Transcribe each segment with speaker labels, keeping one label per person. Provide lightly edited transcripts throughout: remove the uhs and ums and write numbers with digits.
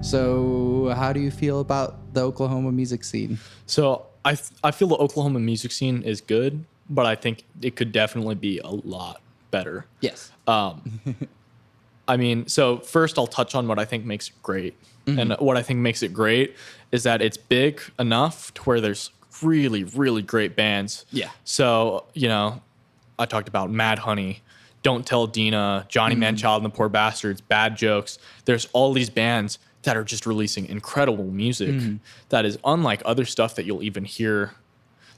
Speaker 1: So how do you feel about the Oklahoma music scene?
Speaker 2: So I feel the Oklahoma music scene is good, but I think it could definitely be a lot better.
Speaker 1: Yes.
Speaker 2: I mean, so first I'll touch on what I think makes it great. And what I think makes it great is that it's big enough to where there's really, really great bands.
Speaker 1: Yeah.
Speaker 2: So, I talked about Mad Honey, Don't Tell Dina, Johnny Manchild and the Poor Bastards, Bad Jokes. There's all these bands that are just releasing incredible music that is unlike other stuff that you'll even hear.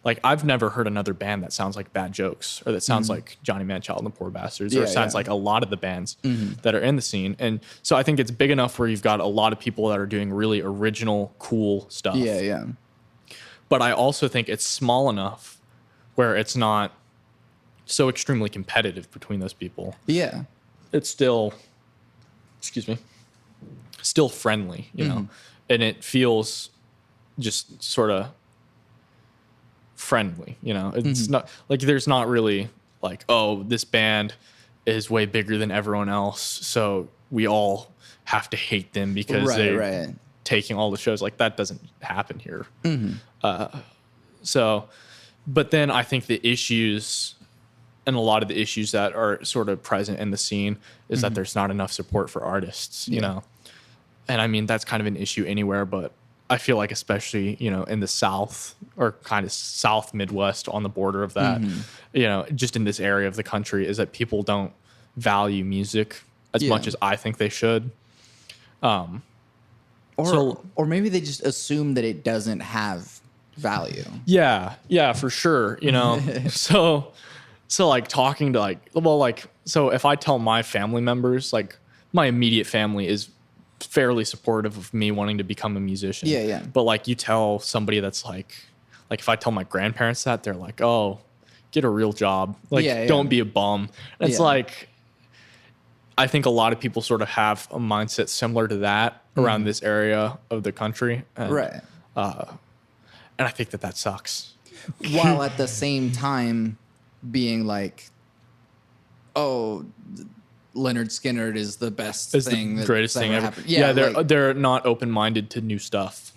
Speaker 2: Like, I've never heard another band that sounds like Bad Jokes or that sounds like Johnny Manchild and the Poor Bastards or sounds like a lot of the bands that are in the scene. And so I think it's big enough where you've got a lot of people that are doing really original, cool stuff.
Speaker 1: Yeah, yeah.
Speaker 2: But I also think it's small enough where it's not so extremely competitive between those people.
Speaker 1: Yeah.
Speaker 2: It's still, still friendly, you know, and it feels just sort of friendly, you know. It's not like there's not really like, oh, this band is way bigger than everyone else, so we all have to hate them because they're taking all the shows. Like, that doesn't happen here. So, but then I think the issues and a lot of the issues that are sort of present in the scene is that there's not enough support for artists, you know. And I mean, that's kind of an issue anywhere, but I feel like especially, you know, in the South or kind of South Midwest on the border of that, you know, just in this area of the country, is that people don't value music as much as I think they should.
Speaker 1: Or maybe they just assume that it doesn't have value.
Speaker 2: Yeah, for sure. You know, so like talking to so if I tell my family members, like my immediate family is fairly supportive of me wanting to become a musician.
Speaker 1: Yeah.
Speaker 2: But like you tell somebody that's like if I tell my grandparents that, they're like, oh, get a real job. Like, don't be a bum. And it's like, I think a lot of people sort of have a mindset similar to that around this area of the country. And, and I think that sucks.
Speaker 1: While at the same time being like, oh, Leonard Skinner is the best thing,
Speaker 2: the greatest thing ever.
Speaker 1: Happened.
Speaker 2: Yeah, they're not open-minded to new stuff.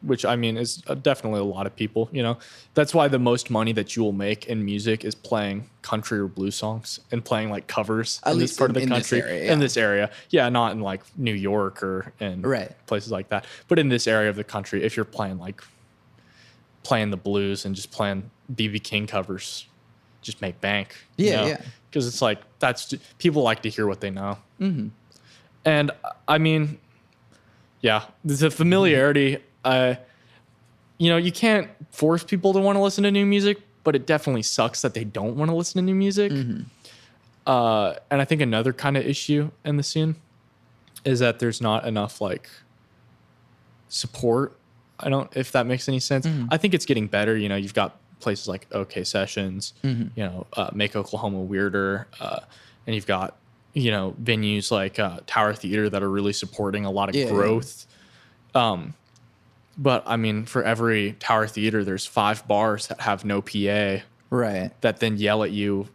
Speaker 2: Which I mean is definitely a lot of people. You know, that's why the most money that you will make in music is playing country or blues songs and playing like covers in this part of the country. In this area, not in like New York or in places like that, but in this area of the country, if you're playing the blues and just playing B.B. King covers, just make bank. Because it's like people like to hear what they know. And I mean, the familiarity. You know, you can't force people to want to listen to new music, but it definitely sucks that they don't want to listen to new music. And I think another kind of issue in the scene is that there's not enough like support. I don't, if that makes any sense. I think it's getting better. You know, you've got places like OK Sessions, you know, Make Oklahoma Weirder, and you've got, you know, venues like Tower Theater that are really supporting a lot of growth. But I mean, for every Tower Theater, there's 5 bars that have no PA, that then yell at you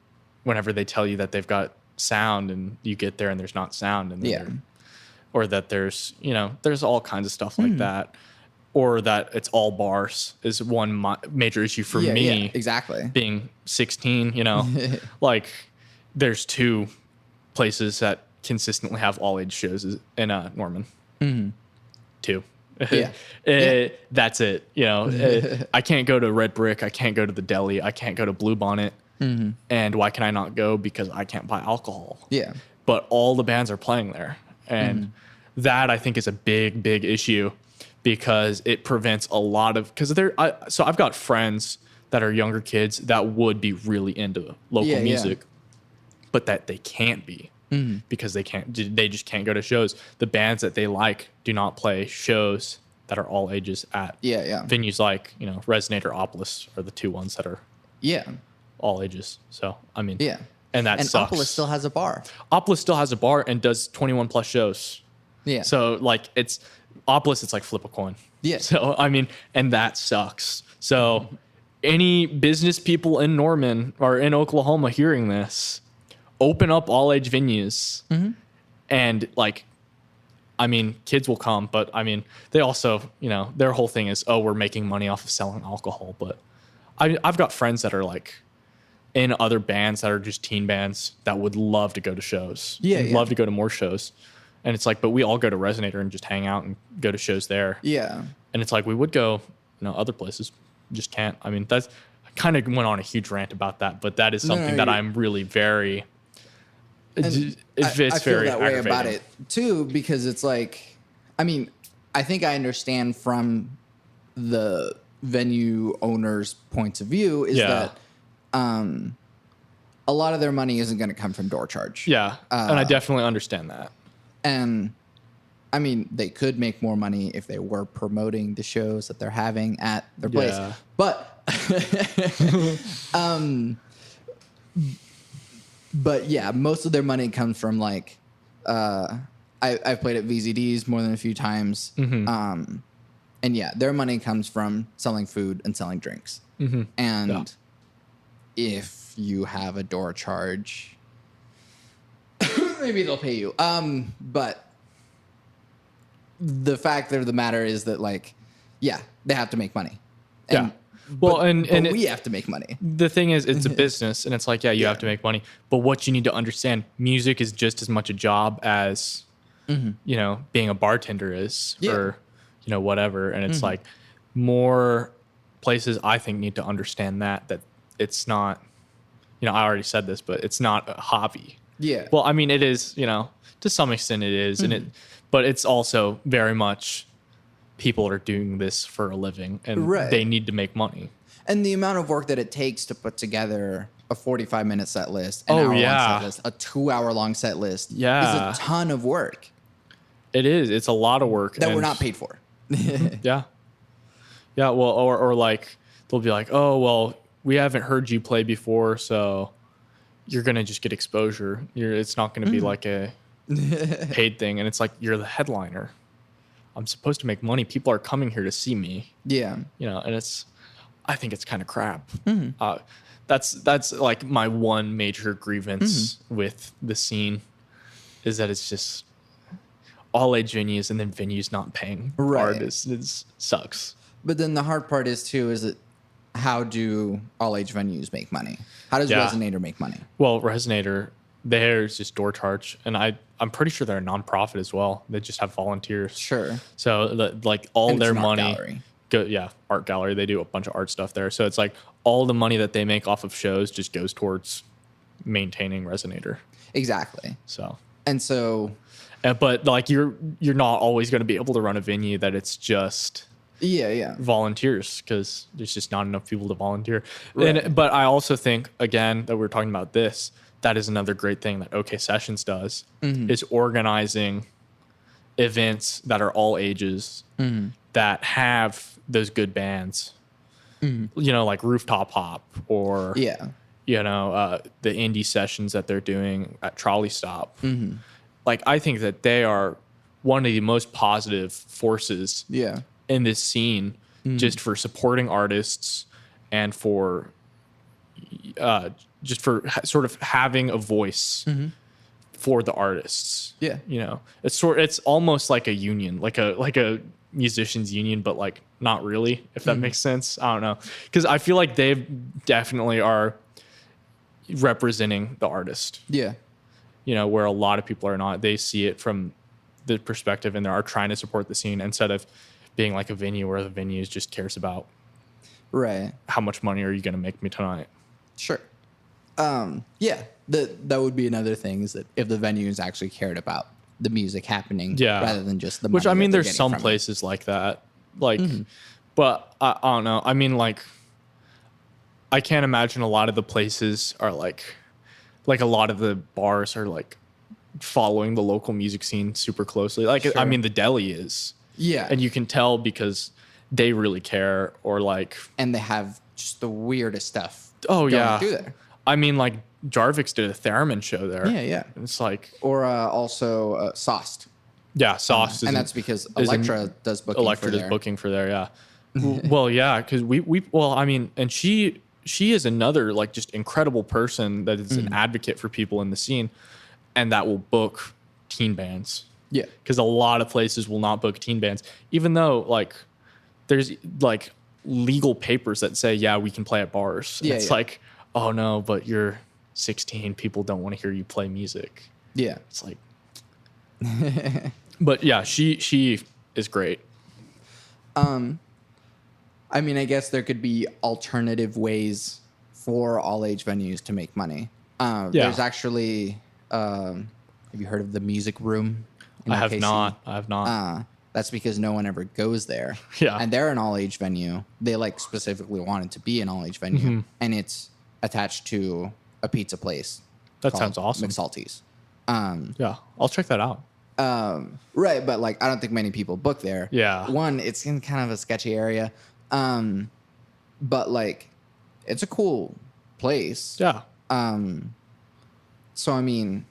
Speaker 2: whenever they tell you that they've got sound, and you get there and there's not sound, and or that there's, you know, there's all kinds of stuff like that. Or that it's all bars is one major issue for me.
Speaker 1: Yeah, exactly.
Speaker 2: Being 16, you know, like there's 2 places that consistently have all age shows in Norman. 2. That's it. You know, I can't go to Red Brick. I can't go to the Deli. I can't go to Blue Bonnet. And why can I not go? Because I can't buy alcohol. But all the bands are playing there. And that I think is a big, big issue. Because it prevents a lot of, so I've got friends that are younger kids that would be really into local music, but that they can't be because they just can't go to shows. The bands that they like do not play shows that are all ages at venues like, you know, Resonate or Opolis are the 2 ones that are all ages. So I mean, and that sucks.
Speaker 1: Opolis still has a bar.
Speaker 2: Opolis still has a bar and does 21 plus shows. So like it's like flip a coin. So, I mean, and that sucks. So any business people in Norman or in Oklahoma hearing this, open up all age venues and like I mean, kids will come, but I mean, they also, you know, their whole thing is, oh, we're making money off of selling alcohol. But I've got friends that are like in other bands that are just teen bands that would love to go to shows.
Speaker 1: Yeah,
Speaker 2: and love to go to more shows. And it's like, but we all go to Resonator and just hang out and go to shows there.
Speaker 1: Yeah.
Speaker 2: And it's like, we would go, you know, other places, just can't. I mean, that's I kind of went on a huge rant about that, but that is something that I'm really very,
Speaker 1: I feel that way about it too, because it's like, I mean, I think I understand from the venue owner's points of view is that a lot of their money isn't going to come from door charge.
Speaker 2: Yeah. And I definitely understand that.
Speaker 1: And I mean, they could make more money if they were promoting the shows that they're having at their place. But, but yeah, most of their money comes from like, I've played at VZDs more than a few times. And yeah, their money comes from selling food and selling drinks. And if you have a door charge, maybe they'll pay you. But the fact of the matter is that, like, yeah, they have to make money. And,
Speaker 2: well,
Speaker 1: but we have to make money.
Speaker 2: The thing is, it's a business, and it's like, you have to make money. But what you need to understand, music is just as much a job as, you know, being a bartender is, or, you know, whatever. And it's like, more places, I think, need to understand that it's not, you know, I already said this, but it's not a hobby.
Speaker 1: Yeah.
Speaker 2: Well, I mean, it is, you know, to some extent it is, but it's also very much people are doing this for a living, and they need to make money.
Speaker 1: And the amount of work that it takes to put together a 45-minute set list, an hour-long set list, a 2-hour-long set list, is a ton of work.
Speaker 2: It is. It's a lot of work
Speaker 1: that we're not paid for.
Speaker 2: Yeah. Well, or like they'll be like, oh, well, we haven't heard you play before, so you're gonna just get exposure. It's not gonna be like a paid thing. And it's like, you're the headliner. I'm supposed to make money. People are coming here to see me. Yeah. You know, and I think it's kind of crap. That's like my one major grievance with the scene, is that it's just all age venues and then venues not paying artists. It sucks. But then the hard part is that how do all age venues make money? How does Resonator make money? Well, Resonator, there's just door charge, and I'm pretty sure they're a nonprofit as well. They just have volunteers. Sure. So like all their money art gallery. They do a bunch of art stuff there. So it's like all the money that they make off of shows just goes towards maintaining Resonator. Exactly. But like you're not always going to be able to run a venue that it's just volunteers, because there's just not enough people to volunteer. But I also think, again, that we're talking about this, that is another great thing that OK Sessions does, is organizing events that are all ages, that have those good bands, you know, like Rooftop Hop, or you know, the indie sessions that they're doing at Trolley Stop. Like, I think that they are one of the most positive forces in this scene, just for supporting artists and for just for sort of having a voice for the artists. You know, it's almost like a union, like a musicians union, but like not really, if that makes sense. I don't know, because I feel like they definitely are representing the artist. You know, where a lot of people are not. They see it from the perspective, and they are trying to support the scene, instead of being like a venue where the venue just cares about how much money are you going to make me tonight. Sure. That would be another thing, is that if the venues actually cared about the music happening rather than just the money. Which, I mean, there's some places like that, like, but I don't know. I mean, like, I can't imagine a lot of the places are like a lot of the bars are like following the local music scene super closely. Like, I mean, the deli is. And you can tell because they really care, or like, and they have just the weirdest stuff. Through there. I mean, like, Jarvix did a theremin show there. It's like, or also Sauced. Sauced, and that's because Electra does booking for there. Well, because I mean, and she is another, like, just incredible person that is an advocate for people in the scene, and that will book teen bands.
Speaker 1: Yeah.
Speaker 2: Because a lot of places will not book teen bands, even though like there's like legal papers that say, yeah, we can play at bars. And it's like, oh no, but you're 16. People don't want to hear you play music.
Speaker 1: Yeah.
Speaker 2: It's like, but yeah, she is great.
Speaker 1: I mean, I guess there could be alternative ways for all age venues to make money. There's actually, have you heard of the Music Room?
Speaker 2: I have not.
Speaker 1: That's because no one ever goes there.
Speaker 2: Yeah.
Speaker 1: And they're an all age venue. They like specifically wanted to be an all age venue, and it's attached to a pizza place.
Speaker 2: That sounds awesome.
Speaker 1: McSalty's.
Speaker 2: Yeah, I'll check that out.
Speaker 1: Right, but like I don't think many people book there.
Speaker 2: Yeah.
Speaker 1: One, it's in kind of a sketchy area. But like it's a cool place.
Speaker 2: Yeah.
Speaker 1: So I mean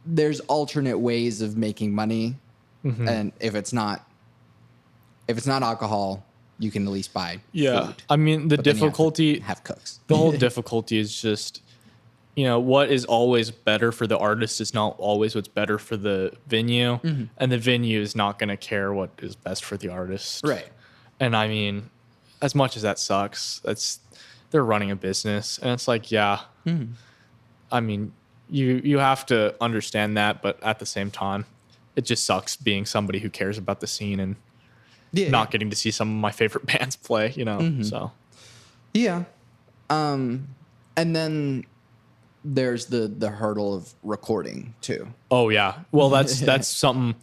Speaker 1: there's alternate ways of making money. And if it's not alcohol, you can at least buy food.
Speaker 2: I mean the difficulty
Speaker 1: have cooks.
Speaker 2: The whole difficulty is just, you know, what is always better for the artist is not always what's better for the venue. And the venue is not going to care what is best for the artist.
Speaker 1: Right.
Speaker 2: And I mean, as much as that sucks, they're running a business. And it's like, yeah, I mean, you have to understand that. But at the same time, it just sucks being somebody who cares about the scene and not getting to see some of my favorite bands play, you know? So,
Speaker 1: yeah. And then there's the hurdle of recording too.
Speaker 2: Oh yeah. Well, that's something.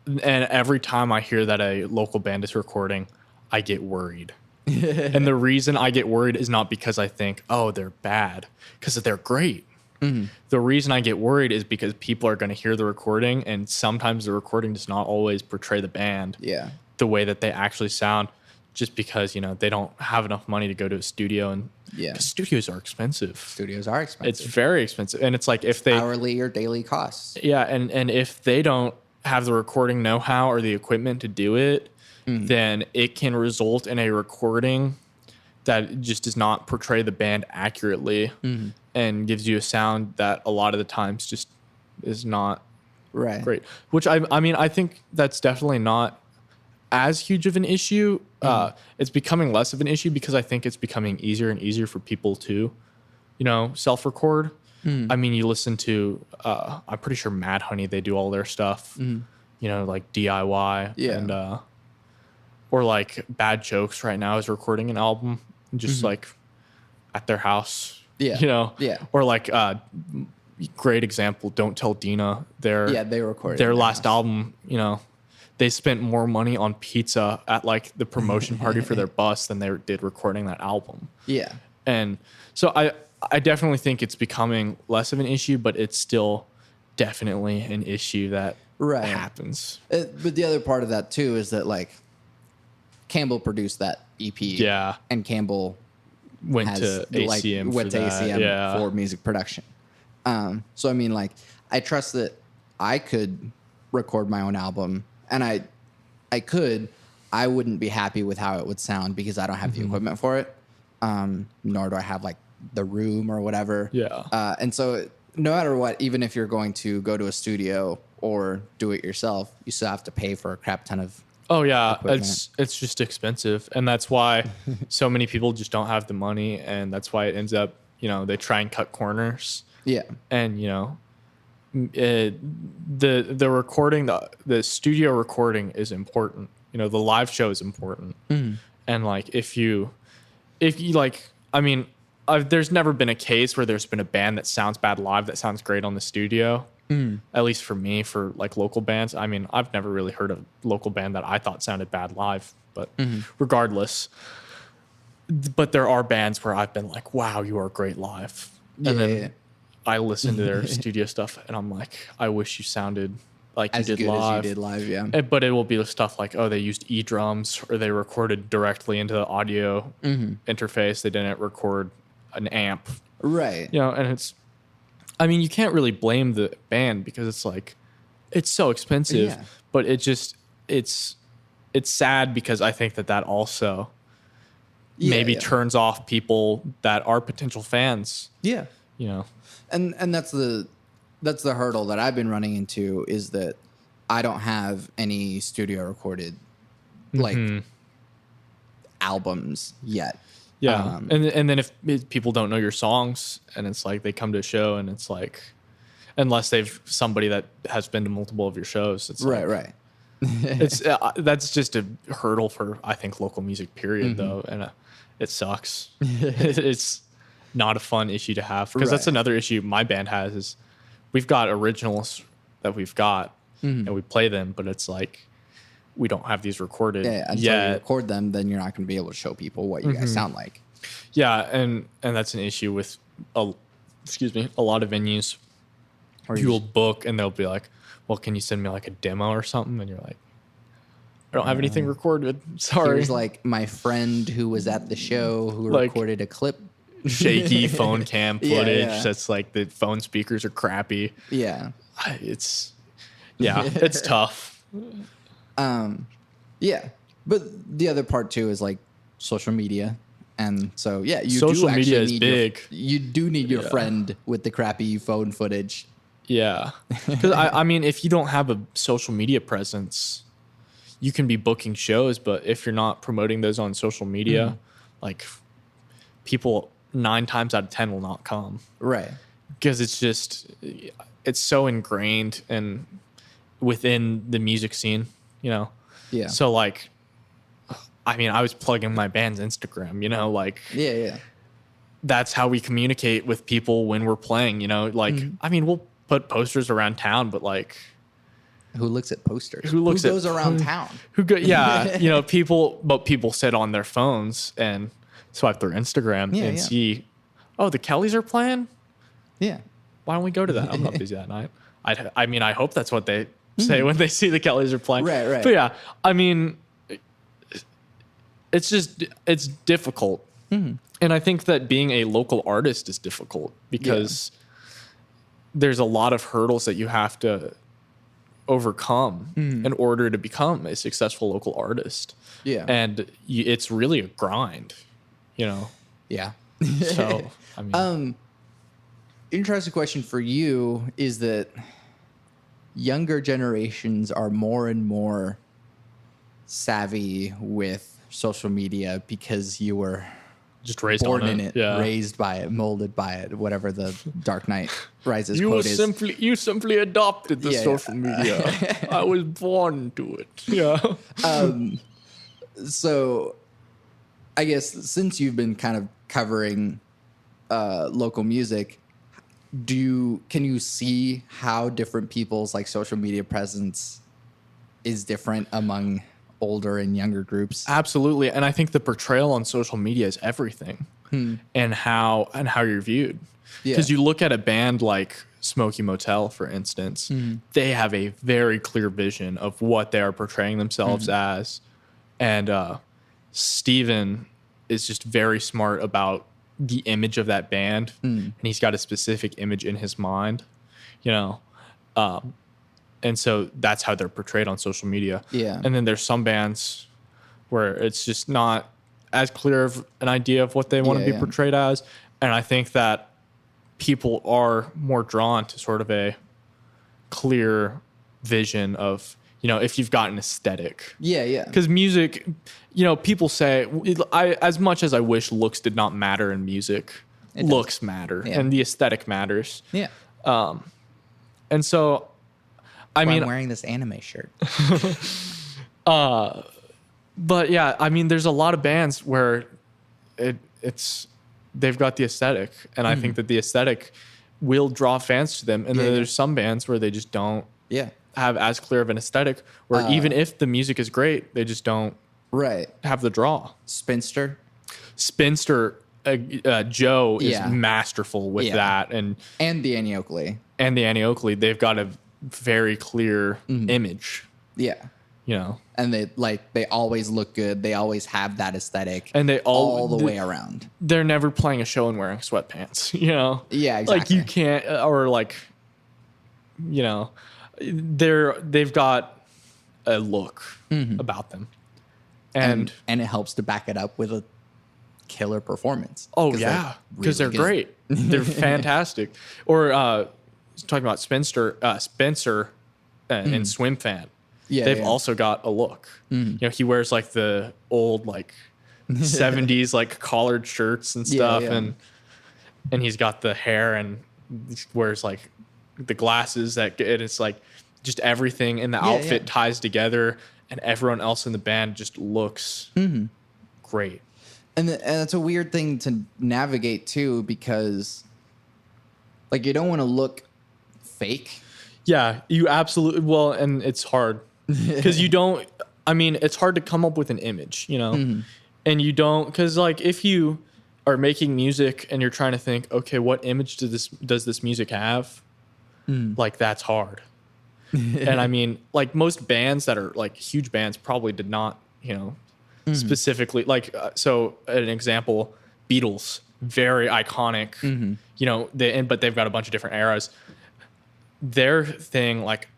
Speaker 2: And every time I hear that a local band is recording, I get worried. And the reason I get worried is not because I think, oh, they're bad, because they're great. The reason I get worried is because people are going to hear the recording, and sometimes the recording does not always portray the band the way that they actually sound, just because, you know, they don't have enough money to go to a studio, and studios are expensive.
Speaker 1: Studios are expensive.
Speaker 2: It's very expensive. And it's like if they
Speaker 1: hourly or daily costs.
Speaker 2: Yeah. And if they don't have the recording know-how or the equipment to do it, then it can result in a recording that just does not portray the band accurately and gives you a sound that a lot of the times just is not great. Which I mean, I think that's definitely not as huge of an issue. It's becoming less of an issue because I think it's becoming easier and easier for people to, you know, self-record. I mean, you listen to, I'm pretty sure Mad Honey, they do all their stuff, you know, like DIY and, or like Bad Jokes right now is recording an album just like at their house, you know, or like, great example. Don't Tell Dina.
Speaker 1: They recorded
Speaker 2: their last album, you know, they spent more money on pizza at like the promotion party for their bus than they did recording that album. Yeah. And so I definitely think it's becoming less of an issue, but it's still definitely an issue that happens.
Speaker 1: But the other part of that too is that like Campbell produced that EP. Yeah. And Campbell
Speaker 2: went to ACM
Speaker 1: for music production. So I mean, like, I trust that I could record my own album, and I wouldn't be happy with how it would sound because I don't have the equipment for it. Nor do I have like the room or whatever. Yeah. And so no matter what, even if you're going to go to a studio or do it yourself, you still have to pay for a crap ton of equipment.
Speaker 2: It's just expensive, and that's why so many people just don't have the money, and that's why it ends up, you know, they try and cut corners. Yeah. And, you know, the recording, the studio recording is important. You know, the live show is important. And like, if you like, I mean, there's never been a case where there's been a band that sounds bad live that sounds great on the studio. At least for me, for like local bands. I mean, I've never really heard of a local band that I thought sounded bad live, but regardless. But there are bands where I've been like, wow, you are great live. And then I listen to their studio stuff and I'm like, I wish you sounded like
Speaker 1: as
Speaker 2: you did
Speaker 1: good
Speaker 2: live.
Speaker 1: As you did live, yeah.
Speaker 2: But it will be the stuff like, oh, they used e-drums or they recorded directly into the audio interface. They didn't record an amp.
Speaker 1: Right.
Speaker 2: You know, and it's, I mean, you can't really blame the band because it's like, it's so expensive, but it just, it's sad because I think that also maybe turns off people that are potential fans. Yeah. You know,
Speaker 1: and that's the that's the hurdle that I've been running into, is that I don't have any studio recorded like albums yet.
Speaker 2: Yeah. And then if people don't know your songs, and it's like they come to a show and it's like, unless they've somebody that has been to multiple of your shows, it's
Speaker 1: right.
Speaker 2: It's that's just a hurdle for, I think, local music period though. And it sucks. It's not a fun issue to have, because that's another issue my band has, is we've got originals that we've got and we play them, but it's like, we don't have these recorded
Speaker 1: until
Speaker 2: yet.
Speaker 1: you record them, then you're not going to be able to show people what you guys sound like.
Speaker 2: Yeah, and that's an issue with a lot of venues. Or you'll book and they'll be like, well, can you send me like a demo or something? And you're like, I don't have anything recorded. Sorry.
Speaker 1: Here's like my friend who was at the show who
Speaker 2: like,
Speaker 1: recorded a clip.
Speaker 2: Shaky phone cam footage that's like the phone speakers are crappy.
Speaker 1: Yeah.
Speaker 2: It's tough.
Speaker 1: Yeah. But the other part too is like social media. And so, yeah,
Speaker 2: social media is big.
Speaker 1: You do need your friend with the crappy phone footage.
Speaker 2: Yeah. Because I mean, if you don't have a social media presence, you can be booking shows, but if you're not promoting those on social media, like, people 9 times out of 10 will not come.
Speaker 1: Right.
Speaker 2: Because it's so ingrained and within the music scene, you know?
Speaker 1: Yeah.
Speaker 2: So like, I mean, I was plugging my band's Instagram, you know, like,
Speaker 1: yeah.
Speaker 2: That's how we communicate with people when we're playing, you know, like, I mean, we'll put posters around town, but like,
Speaker 1: who looks at posters?
Speaker 2: Who
Speaker 1: goes around town?
Speaker 2: You know, people sit on their phones and swipe their Instagram and see, oh, the Kellys are playing?
Speaker 1: Yeah.
Speaker 2: Why don't we go to that? I'm not busy that night. I mean, I hope that's what they say when they see the Kellys are playing.
Speaker 1: Right.
Speaker 2: But yeah, I mean, it's difficult. And I think that being a local artist is difficult because there's a lot of hurdles that you have to overcome in order to become a successful local artist. Yeah. And it's really a grind, you know?
Speaker 1: Yeah.
Speaker 2: So, I mean.
Speaker 1: Interesting question for you is that younger generations are more and more savvy with social media because you were
Speaker 2: just raised
Speaker 1: born
Speaker 2: on
Speaker 1: in it, raised by it, molded by it, whatever the Dark Knight Rises quote is.
Speaker 2: You simply adopted the social media. I was born to it. Yeah.
Speaker 1: So I guess since you've been kind of covering local music, can you see how different people's like social media presence is different among older and younger groups?
Speaker 2: Absolutely. And I think the portrayal on social media is everything and how you're viewed. Because you look at a band like Smoky Motel, for instance, they have a very clear vision of what they are portraying themselves as. And Steven is just very smart about the image of that band. And he's got a specific image in his mind, you know? And so that's how they're portrayed on social media. Yeah. And then there's some bands where it's just not as clear of an idea of what they want to be portrayed as. And I think that people are more drawn to sort of a clear vision of, you know, if you've got an aesthetic. Yeah. Because music, you know, people say, as much as I wish looks did not matter in music, looks matter and the aesthetic matters. Yeah. And so, I mean,
Speaker 1: I'm wearing this anime shirt.
Speaker 2: But yeah, I mean, there's a lot of bands where they've got the aesthetic, and I think that the aesthetic will draw fans to them. And then there's some bands where they just don't have as clear of an aesthetic, where even if the music is great, they just don't have the draw.
Speaker 1: Spinster,
Speaker 2: Joe is masterful with that, and
Speaker 1: the Annie Oakley,
Speaker 2: they've got a very clear image. Yeah. You know,
Speaker 1: and they always look good. They always have that aesthetic,
Speaker 2: and they
Speaker 1: all the way around.
Speaker 2: They're never playing a show and wearing sweatpants. You know,
Speaker 1: exactly.
Speaker 2: Like you can't, or like, you know, they've got a look about them, and
Speaker 1: it helps to back it up with a killer performance.
Speaker 2: Oh yeah, because they're great. They're fantastic. Or talking about Spencer and Swim Fan.
Speaker 1: Yeah,
Speaker 2: They've
Speaker 1: yeah.
Speaker 2: also got a look. You know, he wears like the old like 70s like collared shirts and stuff,
Speaker 1: yeah.
Speaker 2: and he's got the hair and he wears like the glasses and it's like just everything in the outfit ties together, and everyone else in the band just looks great.
Speaker 1: And it's a weird thing to navigate too, because like you don't want to look fake.
Speaker 2: Yeah, you absolutely well, and it's hard because you don't. I mean, it's hard to come up with an image, you know, and you don't, because like if you are making music and you're trying to think, okay, what image does this music have? Like that's hard. And I mean, like most bands that are like huge bands probably did not, you know, specifically like so an example, Beatles, very iconic, you know, but they've got a bunch of different eras. Their thing, like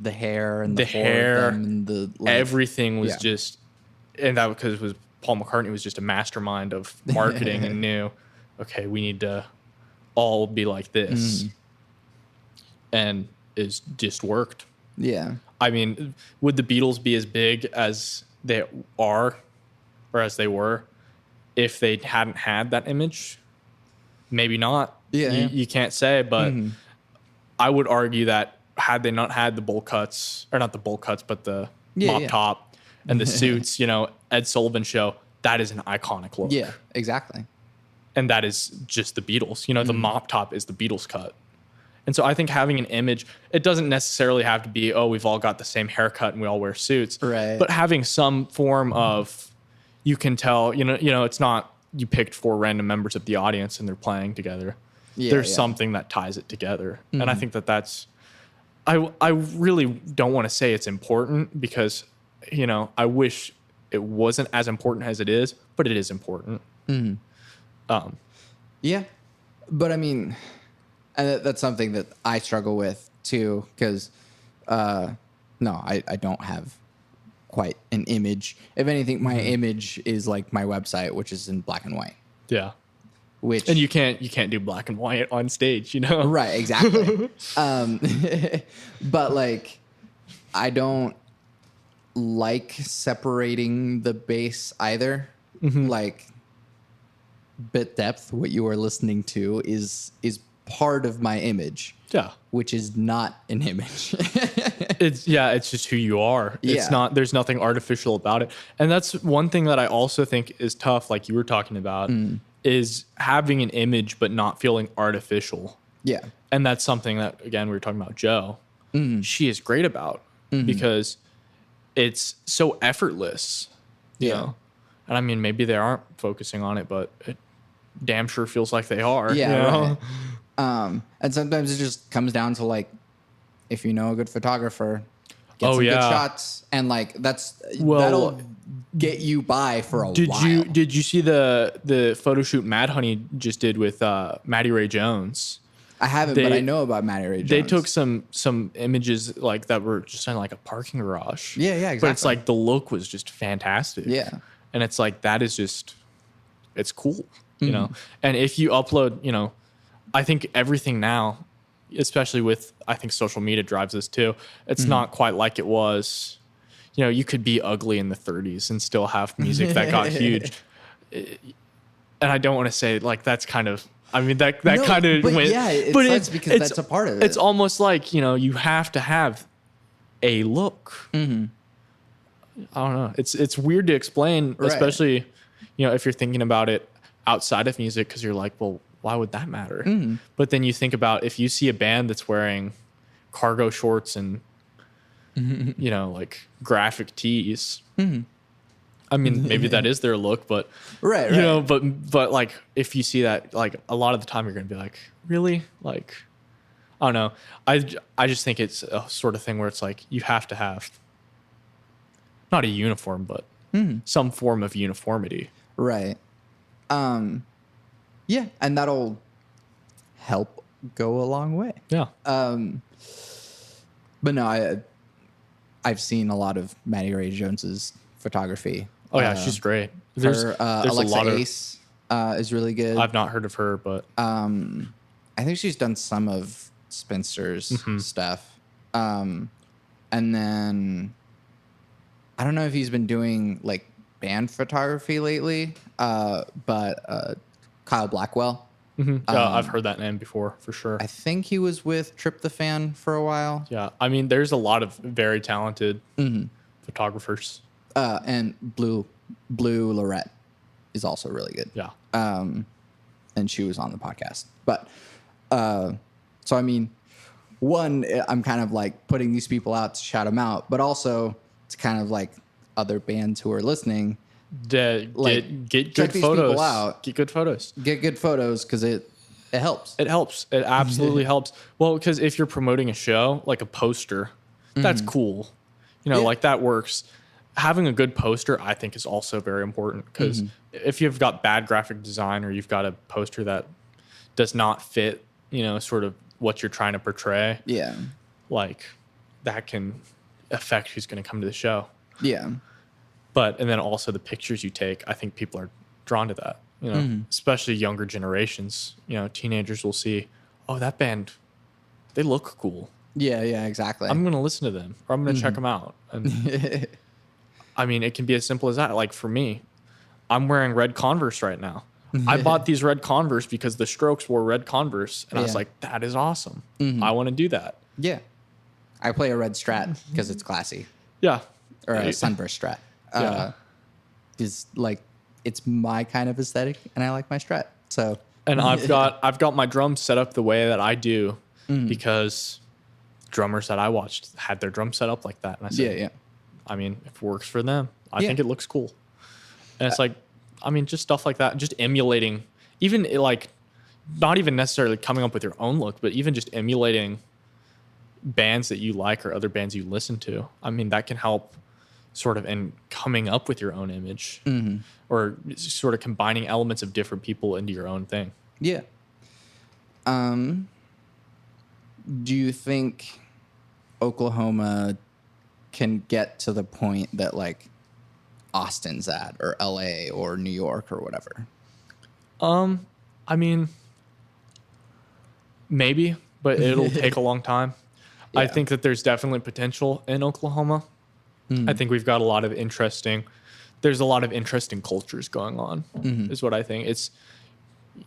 Speaker 1: The hair and
Speaker 2: the hair,
Speaker 1: and the like,
Speaker 2: everything was just, and that because it was Paul McCartney was just a mastermind of marketing and knew, okay, we need to all be like this, and it's just worked.
Speaker 1: Yeah.
Speaker 2: I mean, would the Beatles be as big as they are, or as they were, if they hadn't had that image? Maybe not.
Speaker 1: Yeah,
Speaker 2: You can't say, but I would argue that had they not had the bowl cuts, or not the bowl cuts, but the mop top and the suits, you know, Ed Sullivan Show, that is an iconic look.
Speaker 1: Yeah, exactly.
Speaker 2: And that is just the Beatles. You know, the mop top is the Beatles cut. And so I think having an image, it doesn't necessarily have to be, oh, we've all got the same haircut and we all wear suits.
Speaker 1: Right.
Speaker 2: But having some form of, you can tell, you know, it's not you picked 4 random members of the audience and they're playing together.
Speaker 1: Yeah,
Speaker 2: There's something that ties it together. And I think that's, I really don't want to say it's important because, you know, I wish it wasn't as important as it is, but it is important.
Speaker 1: Yeah. But I mean, and that's something that I struggle with too, because no, I don't have quite an image. If anything, my image is like my website, which is in black and white.
Speaker 2: Yeah.
Speaker 1: Which,
Speaker 2: And you can't do black and white on stage, you know?
Speaker 1: right, exactly. But like, I don't like separating the bass either. Like, bit depth, what you are listening to is part of my image.
Speaker 2: Yeah.
Speaker 1: Which is not an image.
Speaker 2: It's just who you are. It's
Speaker 1: Yeah.
Speaker 2: not, there's nothing artificial about it. And that's one thing that I also think is tough, like you were talking about, is having an image but not feeling artificial.
Speaker 1: Yeah.
Speaker 2: And that's something that, again, we were talking about Jo. She is great about because it's so effortless. You know? And I mean, maybe they aren't focusing on it, but it damn sure feels like they are.
Speaker 1: Yeah.
Speaker 2: You know?
Speaker 1: Right. And sometimes it just comes down to like, if you know a good photographer, get some
Speaker 2: yeah.
Speaker 1: good shots, and like that'll get you by for a while.
Speaker 2: Did you see the photo shoot Mad Honey just did with Maddie Ray Jones?
Speaker 1: I haven't, but I know about Maddie Ray Jones.
Speaker 2: They took some images like that were just in like a parking garage.
Speaker 1: Yeah, exactly.
Speaker 2: But it's like the look was just fantastic.
Speaker 1: Yeah.
Speaker 2: And it's like that is just, it's cool, you know. And if you upload, you know, I think everything now, especially with, I think social media drives this too. It's not quite like it was. You know, you could be ugly in the 30s and still have music that got huge. And I don't want to say like that's kind of, I mean, that
Speaker 1: No,
Speaker 2: kind of
Speaker 1: but
Speaker 2: went.
Speaker 1: yeah, it
Speaker 2: but
Speaker 1: sucks because that's a part of it.
Speaker 2: It's almost like, you know, you have to have a look. I don't know. It's weird to explain,
Speaker 1: Right.
Speaker 2: especially, you know, if you're thinking about it outside of music, because you're like, well, why would that matter? But then you think about if you see a band that's wearing cargo shorts and, you know, like graphic tees. I mean, maybe that is their look, but
Speaker 1: right.
Speaker 2: you know, but like if you see that, like a lot of the time you're gonna be like, really? Like, I don't know. I just think it's a sort of thing where it's like you have to have not a uniform, but some form of uniformity.
Speaker 1: Right. Yeah, and that'll help go a long way.
Speaker 2: Yeah.
Speaker 1: But no, I've seen a lot of Maddie Ray Jones's photography.
Speaker 2: Oh yeah, she's great. There's
Speaker 1: Alexa
Speaker 2: a lot
Speaker 1: Ace is really good.
Speaker 2: I've not heard of her, but
Speaker 1: I I think she's done some of Spencer's stuff. And then I don't know if he's been doing like band photography lately, but Kyle Blackwell.
Speaker 2: I've heard that name before, for sure.
Speaker 1: I think he was with Trip the Fan for a while.
Speaker 2: Yeah, I mean, there's a lot of very talented photographers.
Speaker 1: And Blue Lorette is also really good.
Speaker 2: Yeah.
Speaker 1: And she was on the podcast. But so I mean, one, I'm kind of like putting these people out to shout them out, but also it's kind of like other bands who are listening.
Speaker 2: Get good
Speaker 1: check these
Speaker 2: photos.
Speaker 1: people out.
Speaker 2: Get good photos.
Speaker 1: Get good photos because it helps.
Speaker 2: It helps. It absolutely helps. Well, because if you're promoting a show, like a poster, that's cool. You know, like that works. Having a good poster, I think, is also very important because if you've got bad graphic design or you've got a poster that does not fit, you know, sort of what you're trying to portray, like that can affect who's going to come to the show.
Speaker 1: Yeah.
Speaker 2: And then also the pictures you take, I think people are drawn to that, you know, especially younger generations. You know, teenagers will see, oh, that band, they look cool.
Speaker 1: Yeah, exactly.
Speaker 2: I'm going to listen to them or I'm going to check them out. And I mean, it can be as simple as that. Like for me, I'm wearing red Converse right now. I bought these red Converse because the Strokes wore red Converse. And I was like, that is awesome. I want to do that.
Speaker 1: Yeah. I play a red Strat because it's classy.
Speaker 2: Yeah.
Speaker 1: Or a Sunburst Strat. Is like it's my kind of aesthetic and I like my Strat. So
Speaker 2: and I've got my drums set up the way that I do because drummers that I watched had their drums set up like that. And I said, I mean, if it works for them, I think it looks cool. And it's like, I mean, just stuff like that, just emulating, even like not even necessarily coming up with your own look, but even just emulating bands that you like or other bands you listen to. I mean, that can help sort of in coming up with your own image or sort of combining elements of different people into your own thing.
Speaker 1: Yeah. Do you think Oklahoma can get to the point that like Austin's at or LA or New York or whatever?
Speaker 2: I mean, maybe, but it'll take a long time. I think that there's definitely potential in Oklahoma. I think we've got there's a lot of interesting cultures going on is what I think.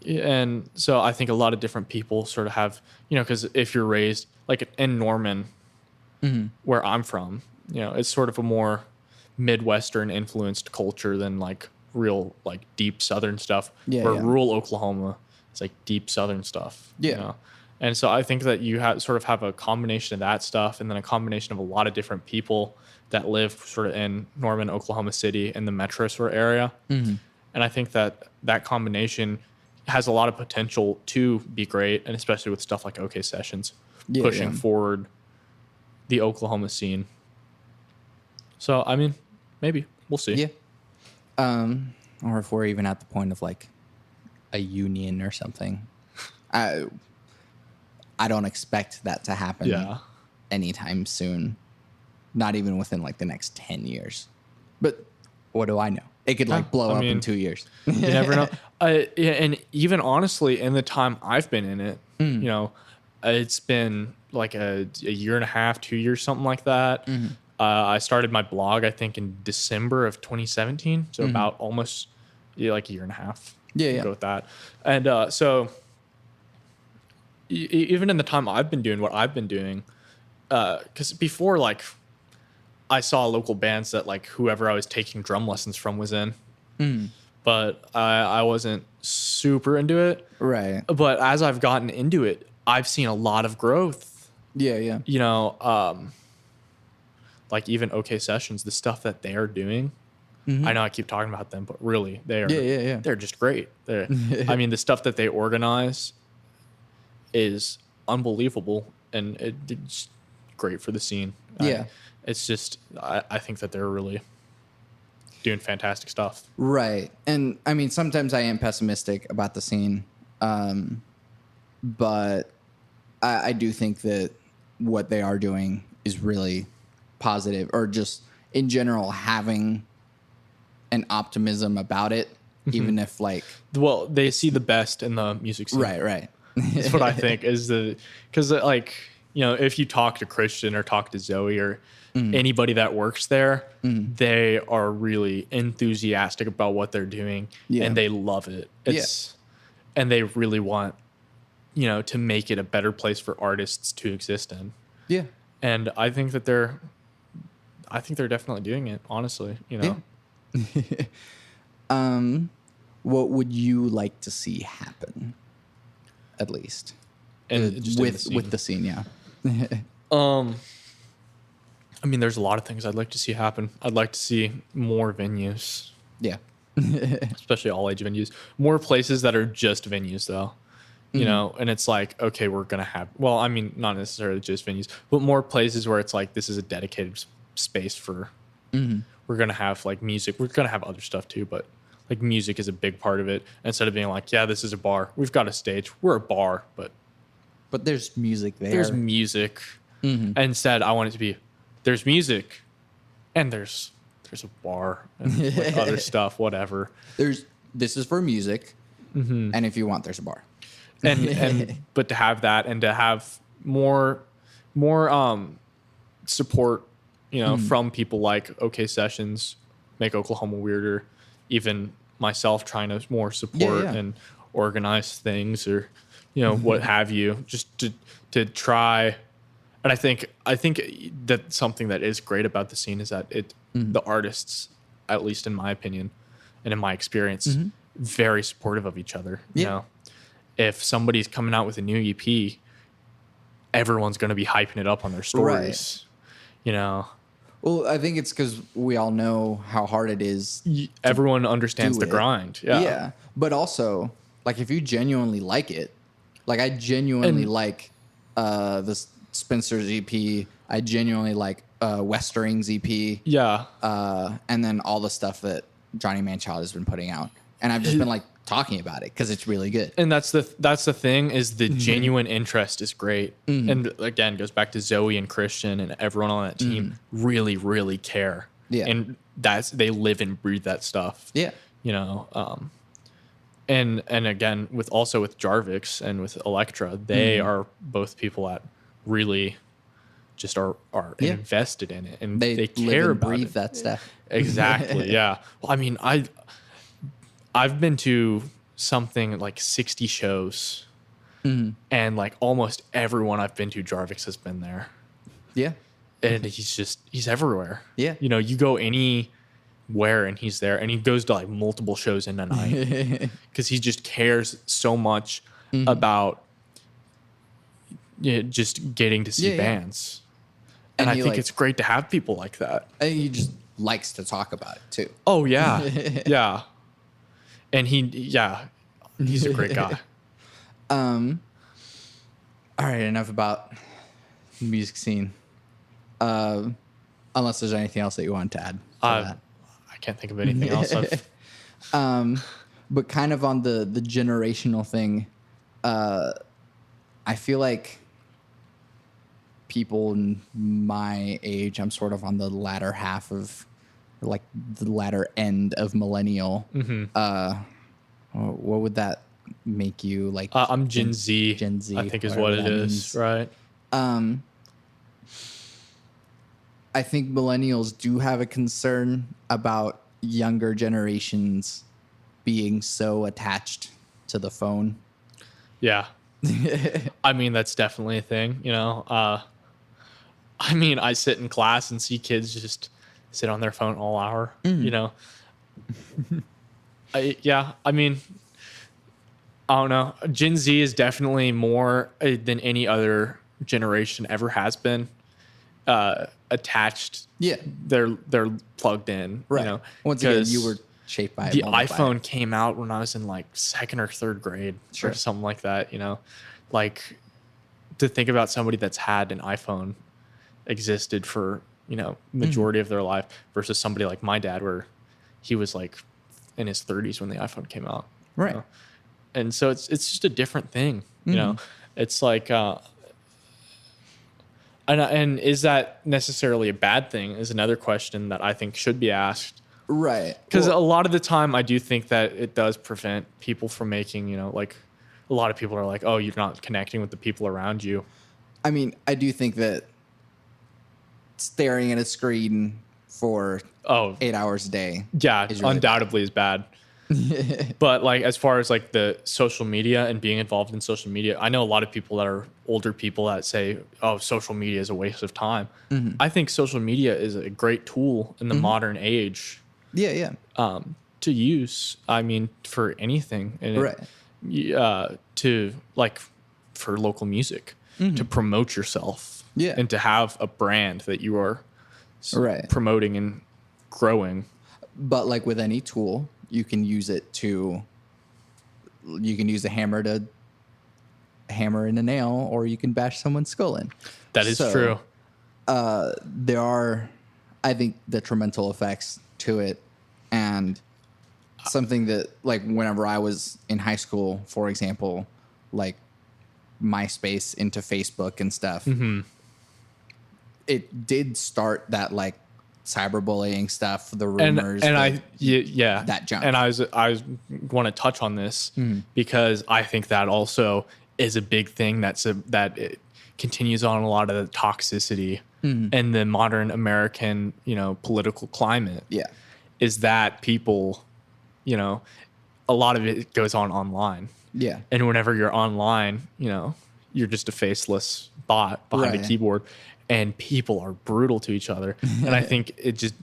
Speaker 2: And so I think a lot of different people sort of have, you know, because if you're raised like in Norman, where I'm from, you know, it's sort of a more Midwestern influenced culture than like real like deep Southern stuff. Rural Oklahoma is like deep Southern stuff. You know? And so I think that you sort of have a combination of that stuff and then a combination of a lot of different people that live sort of in Norman, Oklahoma City in the metro sort of area. And I think that combination has a lot of potential to be great, and especially with stuff like OK Sessions pushing forward the Oklahoma scene. So, I mean, maybe. We'll see.
Speaker 1: Yeah. Or if we're even at the point of like a union or something. I don't expect that to happen anytime soon. Not even within like the next 10 years. But what do I know? It could like blow up in 2 years.
Speaker 2: You never know. And even honestly, in the time I've been in it, you know, it's been like a year and a half, 2 years, something like that. I started my blog, I think, in December of 2017. So about almost like a year and a half. Go with that. And so even in the time I've been doing what I've been doing, because before, like, I saw local bands that like whoever I was taking drum lessons from was in, but I wasn't super into it.
Speaker 1: Right.
Speaker 2: But as I've gotten into it, I've seen a lot of growth.
Speaker 1: Yeah.
Speaker 2: You know, like even OK Sessions, the stuff that they are doing. I know I keep talking about them, but really they are. They're just great. I mean, the stuff that they organize is unbelievable, and it's great for the scene. It's just, I think that they're really doing fantastic stuff.
Speaker 1: Right. And I mean, sometimes I am pessimistic about the scene. But I do think that what they are doing is really positive, or just in general, having an optimism about it, even if like.
Speaker 2: Well, they see the best in the music scene.
Speaker 1: Right.
Speaker 2: That's what I think is because like, if you talk to Christian or talk to Zoe or anybody that works there, they are really enthusiastic about what they're doing and they love it. And they really want, to make it a better place for artists to exist in.
Speaker 1: Yeah.
Speaker 2: And I think that they're definitely doing it, honestly,
Speaker 1: Yeah. What would you like to see happen? At least.
Speaker 2: And just
Speaker 1: with the scene, yeah.
Speaker 2: I mean, there's a lot of things I'd like to see happen. I'd like to see more venues.
Speaker 1: Yeah.
Speaker 2: Especially all age venues. More places that are just venues, though. And it's like, okay, we're going to have, well, I mean, not necessarily just venues, but more places where it's like, this is a dedicated space for, we're going to have like music. We're going to have other stuff too, but like music is a big part of it. Instead of being like, yeah, this is a bar. We've got a stage. We're a bar, but
Speaker 1: there's music there.
Speaker 2: There's music. And instead, I want it to be, there's music and there's a bar and like other stuff, whatever.
Speaker 1: This is for music. And if you want, there's a bar.
Speaker 2: and but to have that and to have more support, from people like OK Sessions, Make Oklahoma Weirder, even myself trying to more support and organize things or, what have you, just to try. And I think that something that is great about the scene is that the artists, at least in my opinion and in my experience, very supportive of each other. You know, if somebody's coming out with a new EP, everyone's going to be hyping it up on their stories. Right.
Speaker 1: Well, I think it's because we all know how hard it is.
Speaker 2: Everyone understands the grind. Yeah.
Speaker 1: But also, like, if you genuinely like it, like I genuinely like the Spencer's EP. I genuinely like Westering's EP.
Speaker 2: Yeah.
Speaker 1: And then all the stuff that Johnny Manchild has been putting out. And I've just been like talking about it because it's really good.
Speaker 2: And that's the thing is the genuine interest is great. And again, goes back to Zoe and Christian and everyone on that team really, really care. Yeah. And they live and breathe that stuff.
Speaker 1: Yeah.
Speaker 2: And again, with Jarvix and with Elektra, they are both people that really just are invested in it and they care
Speaker 1: and
Speaker 2: about
Speaker 1: breathe
Speaker 2: it.
Speaker 1: That stuff.
Speaker 2: Exactly. Yeah. Well, I mean, I've been to something like 60 shows and like almost everyone I've been to, Jarvix has been there.
Speaker 1: Yeah.
Speaker 2: And he's everywhere.
Speaker 1: Yeah.
Speaker 2: You go anywhere and he's there and he goes to like multiple shows in a night because he just cares so much about just getting to see bands. And I think it's great to have people like that.
Speaker 1: And he just likes to talk about it too.
Speaker 2: Oh yeah. Yeah. And he's a great guy.
Speaker 1: All right, enough about the music scene. Unless there's anything else that you want to add to that.
Speaker 2: I can't think of anything else.
Speaker 1: But kind of on the generational thing, I feel like people in my age, I'm sort of on the latter half of, like the latter end of millennial. What would that make you like?
Speaker 2: I'm Gen Z.
Speaker 1: Gen Z,
Speaker 2: I think is what it is, right?
Speaker 1: I think millennials do have a concern about younger generations being so attached to the phone.
Speaker 2: Yeah. I mean, that's definitely a thing, I mean, I sit in class and see kids just sit on their phone all hour, I mean, I don't know. Gen Z is definitely more than any other generation ever has been attached.
Speaker 1: Yeah.
Speaker 2: They're plugged in,
Speaker 1: right. Once again, you were shaped by it.
Speaker 2: The iPhone came out when I was in like second or third grade or something like that, like to think about somebody that's had an iPhone existed for, majority of their life versus somebody like my dad where he was like in his 30s when the iPhone came out.
Speaker 1: Right.
Speaker 2: And so it's just a different thing, it's like, and is that necessarily a bad thing is another question that I think should be asked.
Speaker 1: Right.
Speaker 2: Because a lot of the time I do think that it does prevent people from making, like a lot of people are like, oh, you're not connecting with the people around you.
Speaker 1: I mean, I do think that staring at a screen for 8 hours a day.
Speaker 2: Yeah,
Speaker 1: is really
Speaker 2: undoubtedly is bad. But like, as far as like the social media and being involved in social media, I know a lot of people that are older people that say, oh, social media is a waste of time. Mm-hmm. I think social media is a great tool in the modern age.
Speaker 1: Yeah.
Speaker 2: To use, I mean, for anything. And
Speaker 1: right.
Speaker 2: To like for local music, to promote yourself.
Speaker 1: Yeah.
Speaker 2: And to have a brand that you are promoting and growing.
Speaker 1: But like with any tool, you can use a hammer to hammer in a nail, or you can bash someone's skull in.
Speaker 2: That is true.
Speaker 1: There are, I think, detrimental effects to it. And something that, like, whenever I was in high school, for example, like MySpace into Facebook and stuff, it did start that, like, cyberbullying stuff, the rumors,
Speaker 2: and
Speaker 1: that junk.
Speaker 2: And I want to touch on this because I think that also is a big thing that it continues on a lot of the toxicity in the modern American, political climate.
Speaker 1: Yeah,
Speaker 2: is that people, a lot of it goes on online.
Speaker 1: Yeah, and
Speaker 2: whenever you're online, you're just a faceless bot behind a keyboard. And people are brutal to each other. And I think it's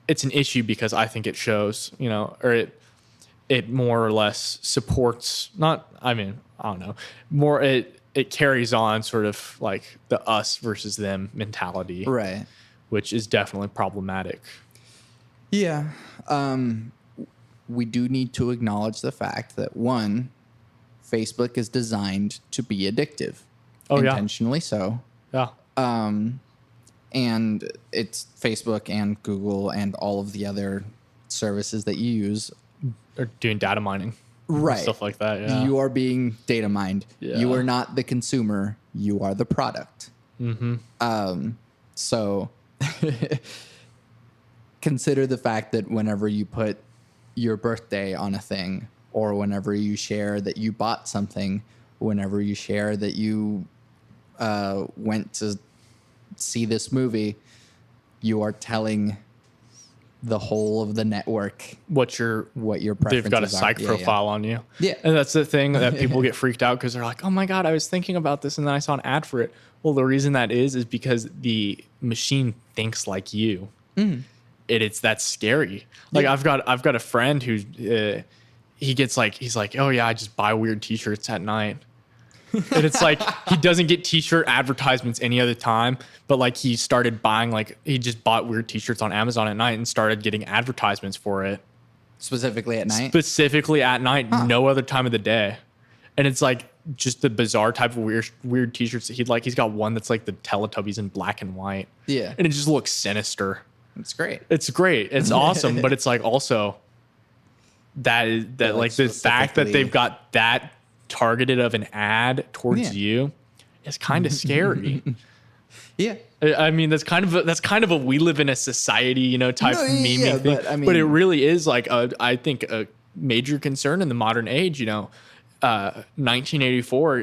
Speaker 2: an issue because I think it shows, or it more or less supports, I don't know, more it carries on sort of like the us versus them mentality.
Speaker 1: Right.
Speaker 2: Which is definitely problematic.
Speaker 1: Yeah. We do need to acknowledge the fact that, one, Facebook is designed to be addictive. Intentionally so.
Speaker 2: Yeah.
Speaker 1: And it's Facebook and Google and all of the other services that you use
Speaker 2: are doing data mining.
Speaker 1: Right.
Speaker 2: Stuff like that. Yeah.
Speaker 1: You are being data mined.
Speaker 2: Yeah.
Speaker 1: You are not the consumer. You are the product. So consider the fact that whenever you put your birthday on a thing, or whenever you share that you bought something, whenever you share that you went to see this movie, you are telling the whole of the network
Speaker 2: what your preferences they've got a psych profile on you.
Speaker 1: Yeah.
Speaker 2: And that's the thing that people get freaked out because they're like, oh my God, I was thinking about this and then I saw an ad for it. Well, the reason that is because the machine thinks like you. That's scary. Like I've got a friend who he's like, oh yeah, I just buy weird t-shirts at night. And it's like he doesn't get t-shirt advertisements any other time, but like he started buying, like he just bought weird t-shirts on Amazon at night and started getting advertisements for it.
Speaker 1: Specifically at night?
Speaker 2: No other time of the day. And it's like just the bizarre type of weird t-shirts that he'd like. He's got one that's like the Teletubbies in black and white.
Speaker 1: Yeah.
Speaker 2: And it just looks sinister.
Speaker 1: It's great.
Speaker 2: It's awesome. But it's like also that like the fact that they've got that targeted of an ad towards you is kind of scary.
Speaker 1: Yeah.
Speaker 2: I mean, that's kind of a we live in a society, type meme thing. But it really is like I think a major concern in the modern age, 1984,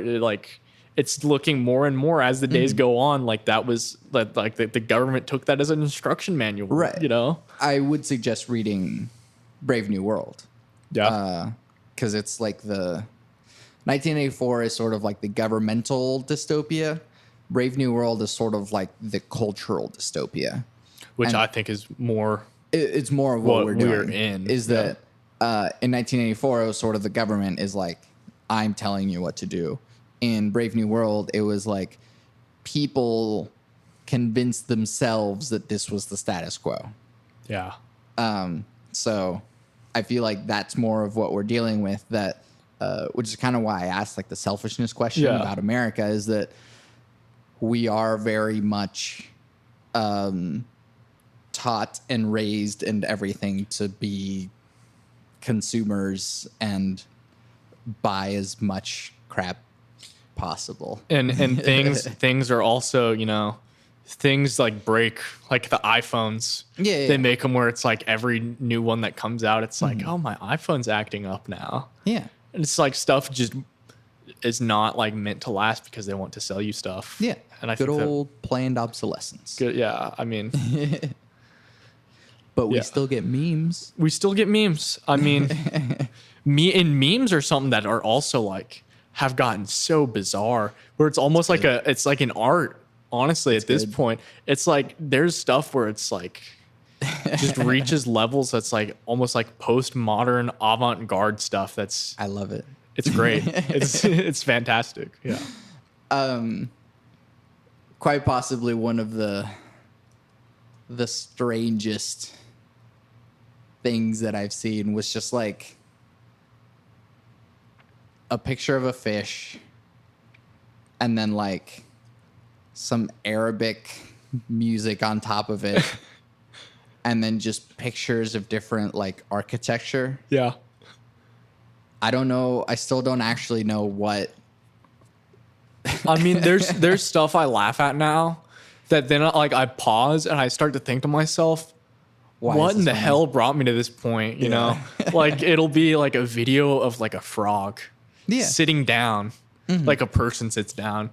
Speaker 2: it's looking more and more as the days go on. Like that was like the government took that as an instruction manual,
Speaker 1: right? I would suggest reading Brave New World.
Speaker 2: Yeah.
Speaker 1: Because it's like the 1984 is sort of like the governmental dystopia. Brave New World is sort of like the cultural dystopia,
Speaker 2: which I think is more.
Speaker 1: It's more of what we're doing.
Speaker 2: We're in
Speaker 1: is that in 1984 it was sort of the government is like, I'm telling you what to do. In Brave New World, it was like people convinced themselves that this was the status quo.
Speaker 2: Yeah.
Speaker 1: So I feel like that's more of what we're dealing with. That. Which is kind of why I asked like the selfishness question about America, is that we are very much taught and raised and everything to be consumers and buy as much crap possible.
Speaker 2: And things are also, things like break, like the iPhones.
Speaker 1: Yeah.
Speaker 2: They make them where it's like every new one that comes out, it's like, oh, my iPhone's acting up now.
Speaker 1: Yeah.
Speaker 2: And it's like stuff just is not like meant to last because they want to sell you stuff.
Speaker 1: Yeah.
Speaker 2: And I
Speaker 1: good
Speaker 2: think
Speaker 1: old planned obsolescence.
Speaker 2: good. Yeah. I mean,
Speaker 1: but we
Speaker 2: yeah.
Speaker 1: still get memes.
Speaker 2: We still get memes. I mean, memes are something that are also like have gotten so bizarre where it's almost like it's like an art. Honestly, at this point, it's like there's stuff where it's like just reaches levels that's like almost like postmodern avant-garde stuff.
Speaker 1: I love it.
Speaker 2: It's great. It's fantastic. Yeah.
Speaker 1: Quite possibly one of the strangest things that I've seen was just like a picture of a fish and then like some Arabic music on top of it and then just pictures of different like architecture.
Speaker 2: Yeah.
Speaker 1: I don't know. I still don't actually know what.
Speaker 2: I mean, there's stuff I laugh at now that then like I pause and I start to think to myself, what in the hell brought me to this point? You know, like it'll be like a video of like a frog sitting down, like a person sits down,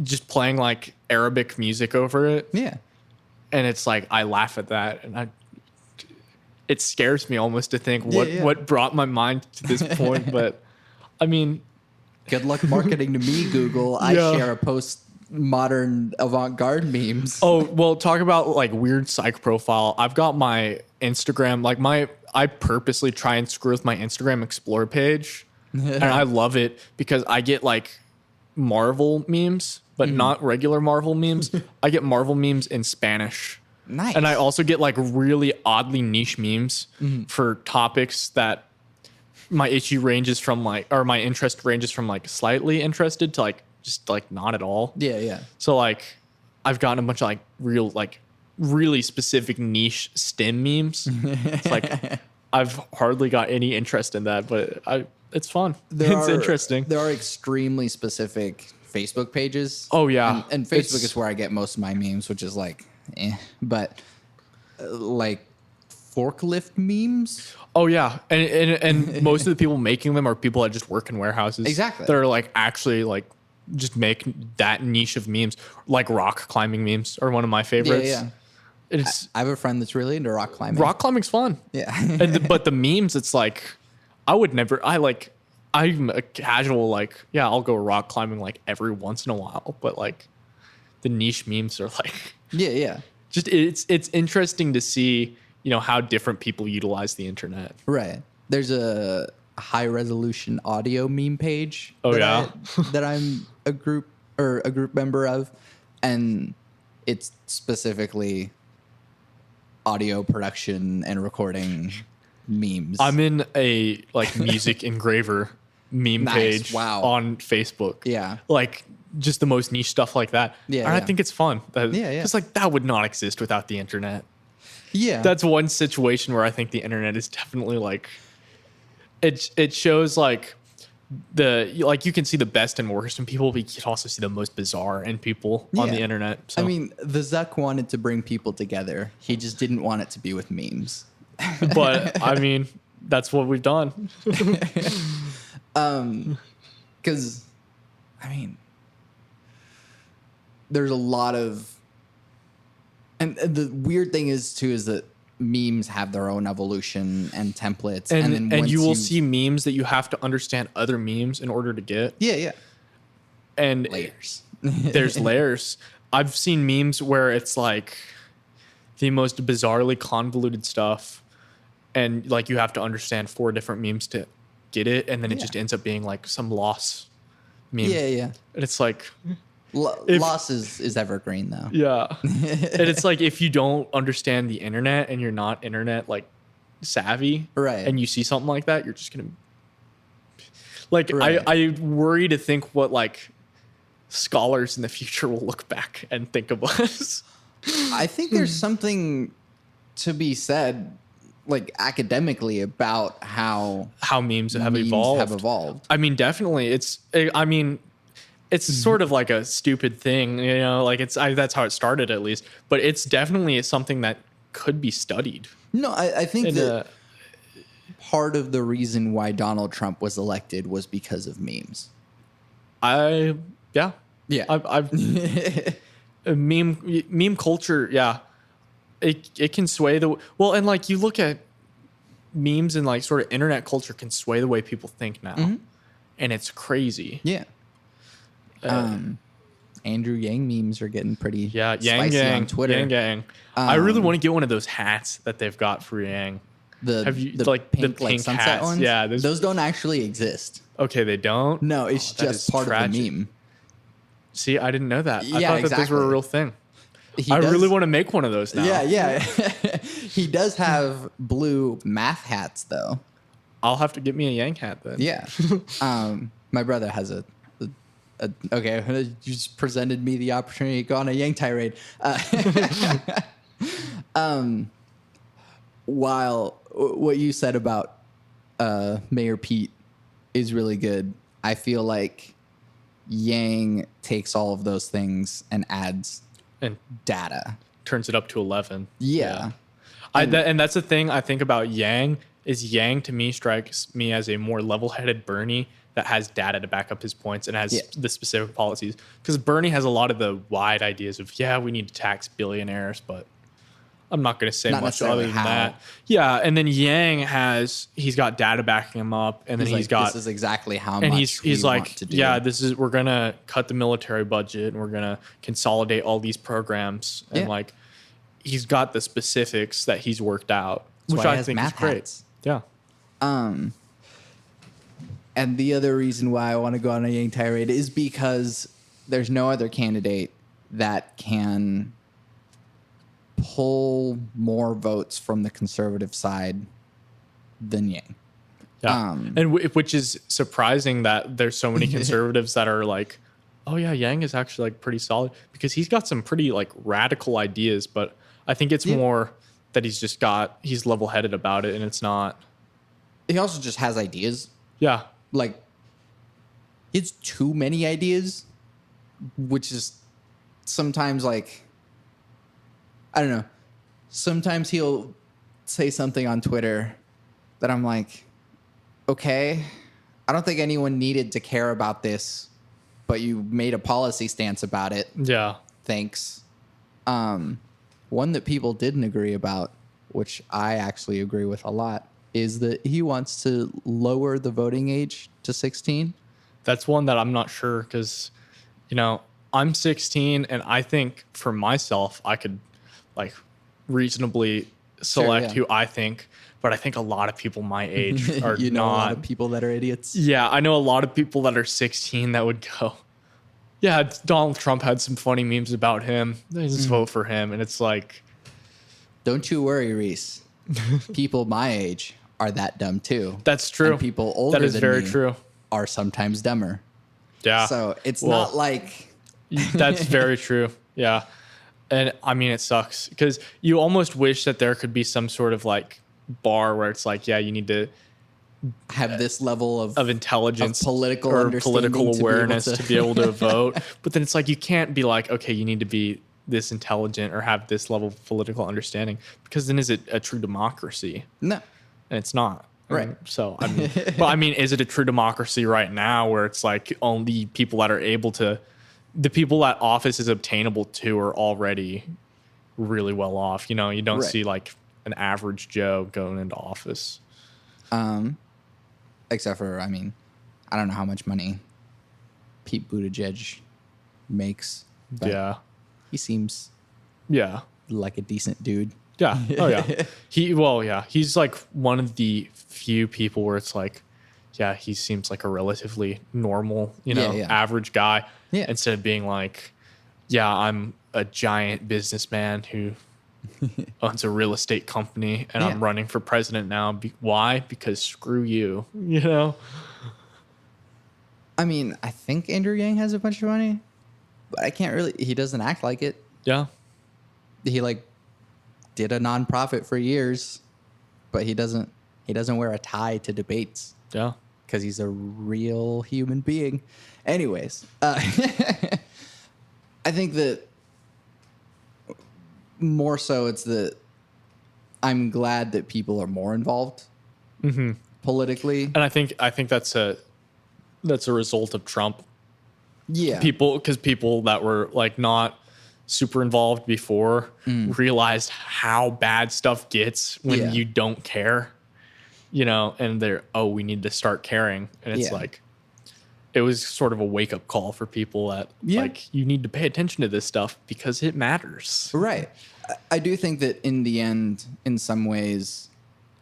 Speaker 2: just playing like Arabic music over it.
Speaker 1: Yeah.
Speaker 2: And it's like, I laugh at that and it scares me almost to think what brought my mind to this point. But I mean,
Speaker 1: good luck marketing to me, Google. I share a postmodern avant-garde memes.
Speaker 2: Oh, well, talk about like weird psych profile. I've got my Instagram, like I purposely try and screw with my Instagram Explore page. And I love it because I get like Marvel memes, but not regular Marvel memes. I get Marvel memes in Spanish.
Speaker 1: Nice.
Speaker 2: And I also get like really oddly niche memes for topics that my itchy ranges from like, or my interest ranges from like slightly interested to like just like not at all.
Speaker 1: Yeah, yeah.
Speaker 2: So like I've gotten a bunch of like real like really specific niche STEM memes. It's like I've hardly got any interest in that, but it's fun. It's interesting.
Speaker 1: There are extremely specific Facebook pages.
Speaker 2: Oh yeah.
Speaker 1: And Facebook is where I get most of my memes, which is like but like forklift memes.
Speaker 2: Oh yeah, and most of the people making them are people that just work in warehouses.
Speaker 1: Exactly.
Speaker 2: That are like actually like just make that niche of memes. Like rock climbing memes are one of my favorites.
Speaker 1: Yeah. I have a friend that's really into rock climbing.
Speaker 2: Rock climbing's fun.
Speaker 1: Yeah.
Speaker 2: But the memes, it's like I'm a casual like I'll go rock climbing like every once in a while, but like the niche memes are like
Speaker 1: yeah.
Speaker 2: Just it's interesting to see, you know, how different people utilize the internet.
Speaker 1: Right. There's a high resolution audio meme page.
Speaker 2: Oh
Speaker 1: that I'm a group member of, and it's specifically audio production and recording memes.
Speaker 2: I'm in a like music engraver meme page on Facebook.
Speaker 1: Yeah.
Speaker 2: Like just the most niche stuff like that.
Speaker 1: Yeah.
Speaker 2: And I think it's fun.
Speaker 1: Because
Speaker 2: like that would not exist without the internet.
Speaker 1: Yeah.
Speaker 2: That's one situation where I think the internet is definitely like it shows like you can see the best and worst in people, but you can also see the most bizarre in people on the internet. So.
Speaker 1: I mean, the Zuck wanted to bring people together. He just didn't want it to be with memes.
Speaker 2: But I mean, that's what we've done.
Speaker 1: Because I mean, there's a lot of, and the weird thing is that memes have their own evolution and templates,
Speaker 2: and you will see memes that you have to understand other memes in order to get.
Speaker 1: Yeah.
Speaker 2: And
Speaker 1: layers.
Speaker 2: There's layers. I've seen memes where it's like the most bizarrely convoluted stuff, and like you have to understand 4 different memes to get it, and then it just ends up being like some loss meme.
Speaker 1: Yeah.
Speaker 2: And it's like
Speaker 1: loss is evergreen though.
Speaker 2: Yeah. And it's like if you don't understand the internet and you're not internet like savvy,
Speaker 1: right,
Speaker 2: and you see something like that, you're just gonna like I worry to think what like scholars in the future will look back and think of us.
Speaker 1: I think there's something to be said, like academically, about how
Speaker 2: memes have evolved. I mean, definitely. It's sort of like a stupid thing, you know, like that's how it started at least, but it's definitely something that could be studied.
Speaker 1: No, I think part of the reason why Donald Trump was elected was because of memes.
Speaker 2: Yeah.
Speaker 1: Yeah.
Speaker 2: I've meme culture. Yeah. It can sway and like you look at memes and like sort of internet culture can sway the way people think now. And it's crazy.
Speaker 1: Yeah. Andrew Yang memes are getting pretty
Speaker 2: Yang
Speaker 1: spicy on Twitter.
Speaker 2: Yang Gang. I really want to get one of those hats that they've got for Yang.
Speaker 1: Have you the pink like sunset
Speaker 2: hats.
Speaker 1: ones?
Speaker 2: Yeah,
Speaker 1: those don't actually exist.
Speaker 2: Okay, they don't.
Speaker 1: No, it's just part of the meme.
Speaker 2: See, I didn't know that. I
Speaker 1: Yeah,
Speaker 2: thought that those were a real thing. I really want to make one of those now.
Speaker 1: Yeah. He does have blue math hats though.
Speaker 2: I'll have to get me a Yang hat then.
Speaker 1: Yeah. My brother has okay, you just presented me the opportunity to go on a Yang tirade. While what you said about Mayor Pete is really good, I feel like Yang takes all of those things and adds
Speaker 2: and
Speaker 1: data,
Speaker 2: turns it up to 11.
Speaker 1: Yeah.
Speaker 2: And that's the thing I think about Yang is Yang to me strikes me as a more level-headed Bernie that has data to back up his points and has the specific policies. Because Bernie has a lot of the wide ideas of, we need to tax billionaires, but I'm not going to say much other than that. Yeah, and then Yang he's got data backing him up, and then he's got
Speaker 1: this is exactly how
Speaker 2: and
Speaker 1: much
Speaker 2: he's
Speaker 1: we
Speaker 2: like,
Speaker 1: want to do.
Speaker 2: we're going to cut the military budget and we're going to consolidate all these programs, and like he's got the specifics that he's worked out, which I think is great.
Speaker 1: Hats.
Speaker 2: Yeah.
Speaker 1: And the other reason why I want to go on a Yang tirade is because there's no other candidate that can pull more votes from the conservative side than Yang.
Speaker 2: Yeah. And which is surprising that there's so many conservatives that are like, oh yeah, Yang is actually like pretty solid, because he's got some pretty like radical ideas, but I think it's more that he's level-headed about it, and it's not.
Speaker 1: He also just has ideas.
Speaker 2: Yeah.
Speaker 1: Like, it's too many ideas, which is sometimes like, I don't know. Sometimes he'll say something on Twitter that I'm like, okay, I don't think anyone needed to care about this, but you made a policy stance about it.
Speaker 2: Yeah.
Speaker 1: Thanks. One that people didn't agree about, which I actually agree with a lot, is that he wants to lower the voting age to 16.
Speaker 2: That's one that I'm not sure, because, I'm 16, and I think for myself, I could like reasonably select who I think, but I think a lot of people my age are
Speaker 1: a
Speaker 2: not.
Speaker 1: lot of people that are idiots.
Speaker 2: Yeah, I know a lot of people that are 16 that would go, yeah, Donald Trump had some funny memes about him. Just vote for him. And it's like,
Speaker 1: don't you worry, Reece. People my age are that dumb too.
Speaker 2: That's true.
Speaker 1: And people older
Speaker 2: that is
Speaker 1: than
Speaker 2: very
Speaker 1: me
Speaker 2: true.
Speaker 1: Are sometimes dumber.
Speaker 2: Yeah.
Speaker 1: So it's not like
Speaker 2: that's very true. Yeah. And I mean, it sucks because you almost wish that there could be some sort of like bar where it's like, you need to
Speaker 1: have this level of
Speaker 2: intelligence,
Speaker 1: of political
Speaker 2: or political awareness to be able to vote. But then it's like, you can't be like, okay, you need to be this intelligent or have this level of political understanding, because then is it a true democracy?
Speaker 1: No.
Speaker 2: And it's not.
Speaker 1: Right.
Speaker 2: So, I mean, is it a true democracy right now where it's like only people that are able to, the people that office is obtainable to are already really well off? You don't see like an average Joe going into office.
Speaker 1: Except for, I don't know how much money Pete Buttigieg makes. But he seems like a decent dude.
Speaker 2: Yeah. Oh yeah. He's like one of the few people where it's like, he seems like a relatively normal, average guy. Yeah. Instead of being like, I'm a giant businessman who owns a real estate company and I'm running for president now. Why? Because screw you,
Speaker 1: I think Andrew Yang has a bunch of money, but I can't really, he doesn't act like it.
Speaker 2: Yeah.
Speaker 1: He like did a nonprofit for years, but he doesn't wear a tie to debates.
Speaker 2: Yeah.
Speaker 1: Because he's a real human being. Anyways, I think that more so it's that I'm glad that people are more involved politically.
Speaker 2: And I think that's a result of Trump.
Speaker 1: Yeah.
Speaker 2: People that were like not super involved before realized how bad stuff gets when you don't care, and we need to start caring. And it's like, it was sort of a wake up call for people that like, you need to pay attention to this stuff because it matters.
Speaker 1: Right. I do think that in the end, in some ways,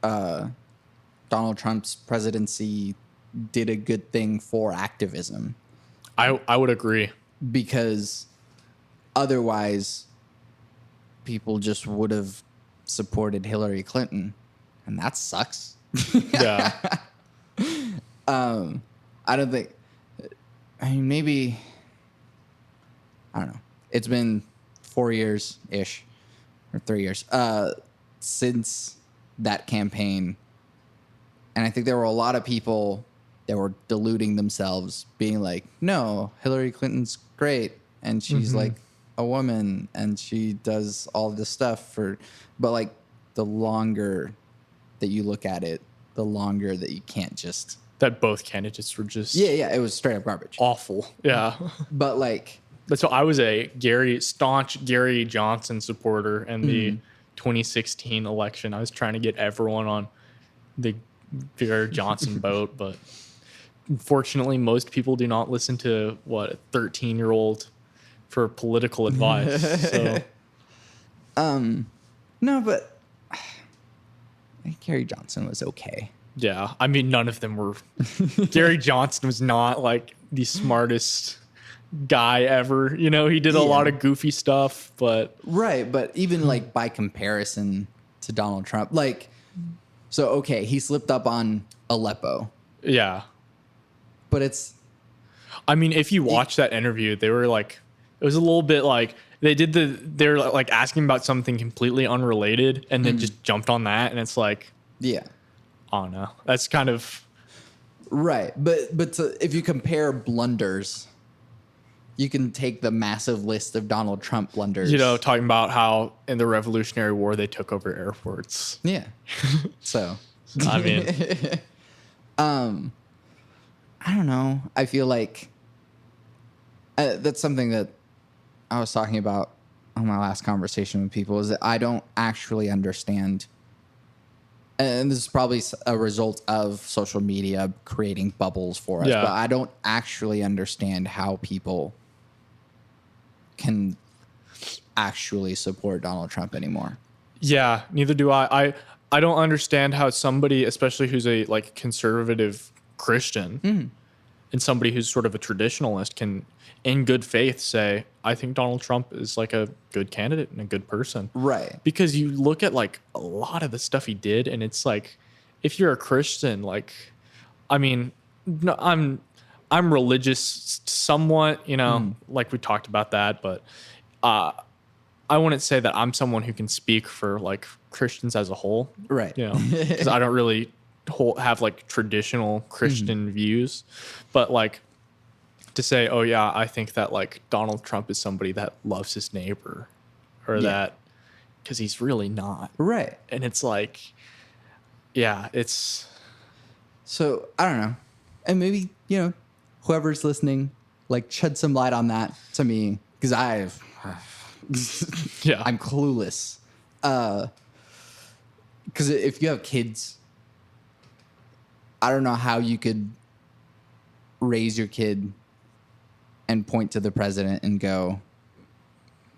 Speaker 1: Donald Trump's presidency did a good thing for activism.
Speaker 2: I would agree.
Speaker 1: Because otherwise, people just would have supported Hillary Clinton, and that sucks.
Speaker 2: Yeah.
Speaker 1: I don't think. I mean, maybe. I don't know. It's been 4 years ish, or 3 years, since that campaign, and I think there were a lot of people that were deluding themselves, being like, no, Hillary Clinton's great, and she's like a woman, and she does all this stuff but like, the longer that you look at it, the longer that you can't just...
Speaker 2: That both candidates were just...
Speaker 1: Yeah, it was straight up garbage.
Speaker 2: Awful, yeah.
Speaker 1: But like...
Speaker 2: But so I was a staunch Gary Johnson supporter in the 2016 election. I was trying to get everyone on the Gary Johnson boat, but... Unfortunately, most people do not listen to a 13-year-old for political advice. So,
Speaker 1: no, but Gary Johnson was okay.
Speaker 2: Yeah, I mean, none of them were. Gary Johnson was not like the smartest guy ever. He did a lot of goofy stuff, but
Speaker 1: right. But even like by comparison to Donald Trump, like, so okay, he slipped up on Aleppo.
Speaker 2: Yeah.
Speaker 1: But it's...
Speaker 2: I mean, if you watch that interview, they were like... It was a little bit like... They're like asking about something completely unrelated and then just jumped on that. And it's like...
Speaker 1: Yeah.
Speaker 2: I don't know. That's kind of...
Speaker 1: Right. But if you compare blunders, you can take the massive list of Donald Trump blunders.
Speaker 2: Talking about how in the Revolutionary War they took over airports.
Speaker 1: Yeah. So...
Speaker 2: I mean...
Speaker 1: I don't know. I feel like that's something that I was talking about on my last conversation with people, is that I don't actually understand. And this is probably a result of social media creating bubbles for us, but I don't actually understand how people can actually support Donald Trump anymore.
Speaker 2: Yeah, neither do I. I don't understand how somebody, especially who's a like conservative Christian and somebody who's sort of a traditionalist, can in good faith say, I think Donald Trump is like a good candidate and a good person.
Speaker 1: Right. Because
Speaker 2: you look at like a lot of the stuff he did, and it's like, if you're a Christian, like, I mean, no, I'm religious somewhat, like we talked about that, but I wouldn't say that I'm someone who can speak for like Christians as a whole.
Speaker 1: Right.
Speaker 2: Because I don't really have like traditional Christian views, but like to say, oh yeah, I think that like Donald Trump is somebody that loves his neighbor, or that, because he's really not.
Speaker 1: Right.
Speaker 2: And it's like, yeah, it's...
Speaker 1: So, I don't know. And maybe, whoever's listening, like, shed some light on that to me, because I'm clueless. Because if you have kids, I don't know how you could raise your kid and point to the president and go,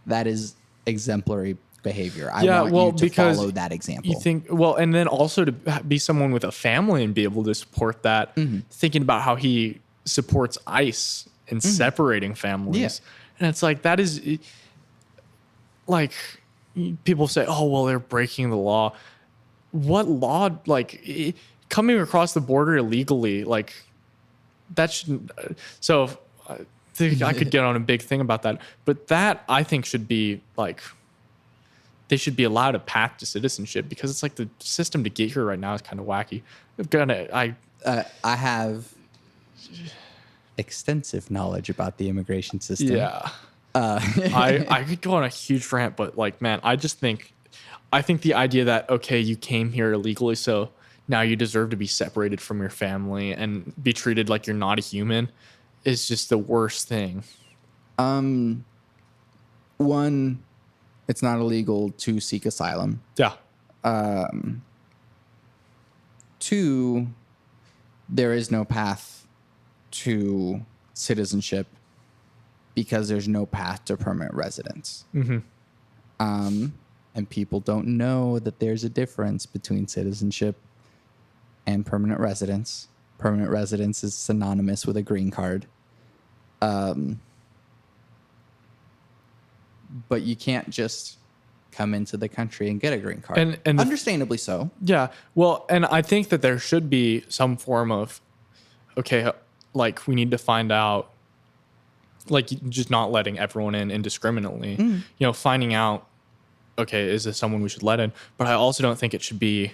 Speaker 1: that is exemplary behavior. I want you to follow that example.
Speaker 2: You think, and then also to be someone with a family and be able to support that, thinking about how he supports ICE and separating families. Yeah. And it's like, that is like, people say, oh, well, they're breaking the law. What law? Like, coming across the border illegally, like, that shouldn't. So I think I could get on a big thing about that. But that, I think, should be like, they should be allowed a path to citizenship, because it's like the system to get here right now is kind of wacky.
Speaker 1: I have extensive knowledge about the immigration system.
Speaker 2: Yeah. I could go on a huge rant, but like, man, I think the idea that, okay, you came here illegally, so now you deserve to be separated from your family and be treated like you're not a human is just the worst thing.
Speaker 1: One, it's not illegal to seek asylum.
Speaker 2: Yeah.
Speaker 1: Two, there is no path to citizenship because there's no path to permanent residence.
Speaker 2: Mm-hmm.
Speaker 1: And people don't know that there's a difference between citizenship and permanent residence. Permanent residence is synonymous with a green card. But you can't just come into the country and get a green card. And understandably so.
Speaker 2: Yeah. Well, and I think that there should be some form of, okay, like we need to find out, like just not letting everyone in indiscriminately, you know, finding out, okay, is this someone we should let in? But I also don't think it should be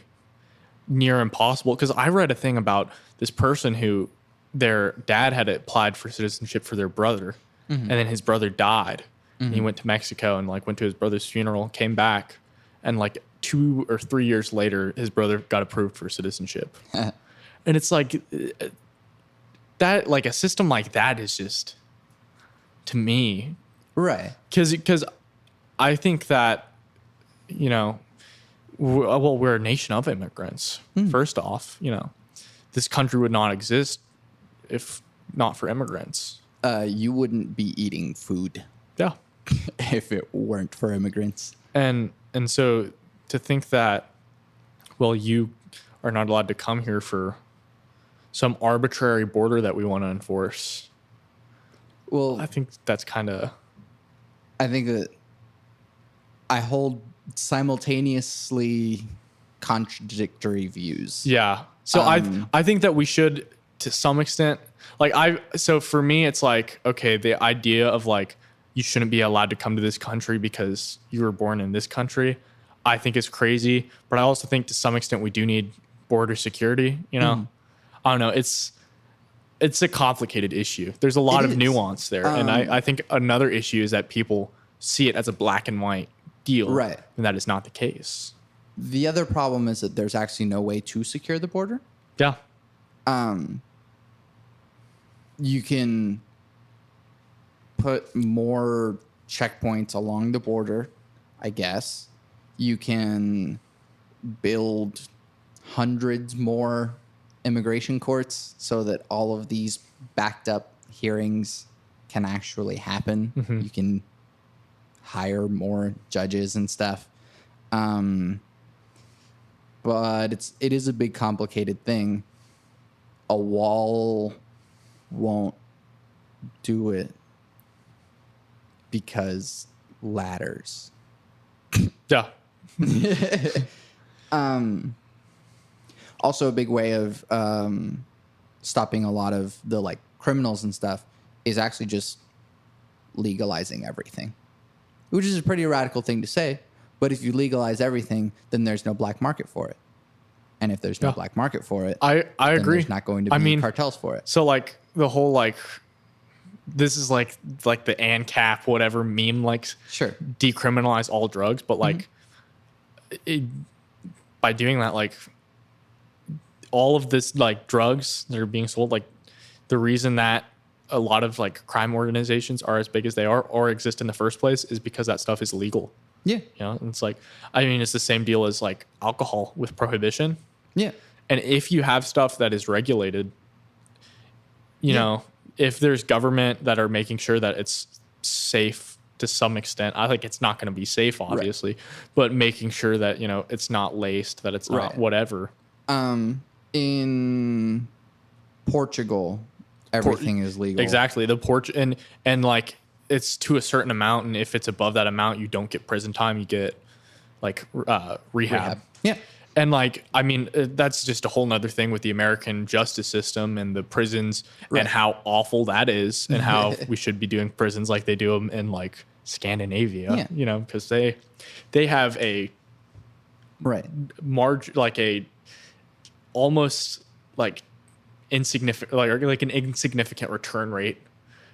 Speaker 2: near impossible, because I read a thing about this person who their dad had applied for citizenship for their brother, and then his brother died. And he went to Mexico and like went to his brother's funeral, came back, and like 2 or 3 years later, his brother got approved for citizenship. And it's like that, like a system like that is just, to me,
Speaker 1: right?
Speaker 2: Because I think that, you know, we're a nation of immigrants. First off, you know, this country would not exist if not for immigrants.
Speaker 1: You wouldn't be eating food.
Speaker 2: Yeah.
Speaker 1: If it weren't for immigrants.
Speaker 2: And so to think that, well, you are not allowed to come here for some arbitrary border that we want to enforce.
Speaker 1: Well,
Speaker 2: I think that's kind of...
Speaker 1: I think that I hold simultaneously contradictory views.
Speaker 2: Yeah. So I think that we should, to some extent, like so for me, it's like, okay, the idea of like, you shouldn't be allowed to come to this country because you were born in this country, I think is crazy. But I also think to some extent we do need border security, you know? I don't know. It's a complicated issue. There's a lot of nuance there. And I think another issue is that people see it as a black and white deal.
Speaker 1: Right.
Speaker 2: And that is not the case.
Speaker 1: The other problem is that there's actually no way to secure the border.
Speaker 2: Yeah.
Speaker 1: You can put more checkpoints along the border, I guess. You can build hundreds more immigration courts so that all of these backed up hearings can actually happen. You can hire more judges and stuff. But it is a big complicated thing. A wall won't do it because ladders.
Speaker 2: Yeah.
Speaker 1: Also, a big way of stopping a lot of the like criminals and stuff is actually just legalizing everything, which is a pretty radical thing to say. But if you legalize everything, then there's no black market for it. And if there's no black market for it,
Speaker 2: I agree.
Speaker 1: There's not going to be cartels for it.
Speaker 2: So like the whole like, this is like the ANCAP whatever meme, like
Speaker 1: sure,
Speaker 2: decriminalize all drugs, but like by doing that, like all of this like drugs that are being sold, like the reason that a lot of like crime organizations are as big as they are or exist in the first place is because that stuff is legal.
Speaker 1: Yeah.
Speaker 2: You know, and it's like, I mean, it's the same deal as like alcohol with prohibition.
Speaker 1: Yeah.
Speaker 2: And if you have stuff that is regulated, you know, if there's government that are making sure that it's safe to some extent, I think it's not going to be safe, obviously, but making sure that, you know, it's not laced, that it's not whatever.
Speaker 1: In Portugal, everything is legal.
Speaker 2: Exactly. And like, it's to a certain amount, and if it's above that amount, you don't get prison time. You get like rehab.
Speaker 1: Yeah.
Speaker 2: And like, I mean, that's just a whole nother thing with the American justice system and the prisons and how awful that is, and how we should be doing prisons like they do them in like Scandinavia, you know, because they have a like a almost like insignificant, like an insignificant return rate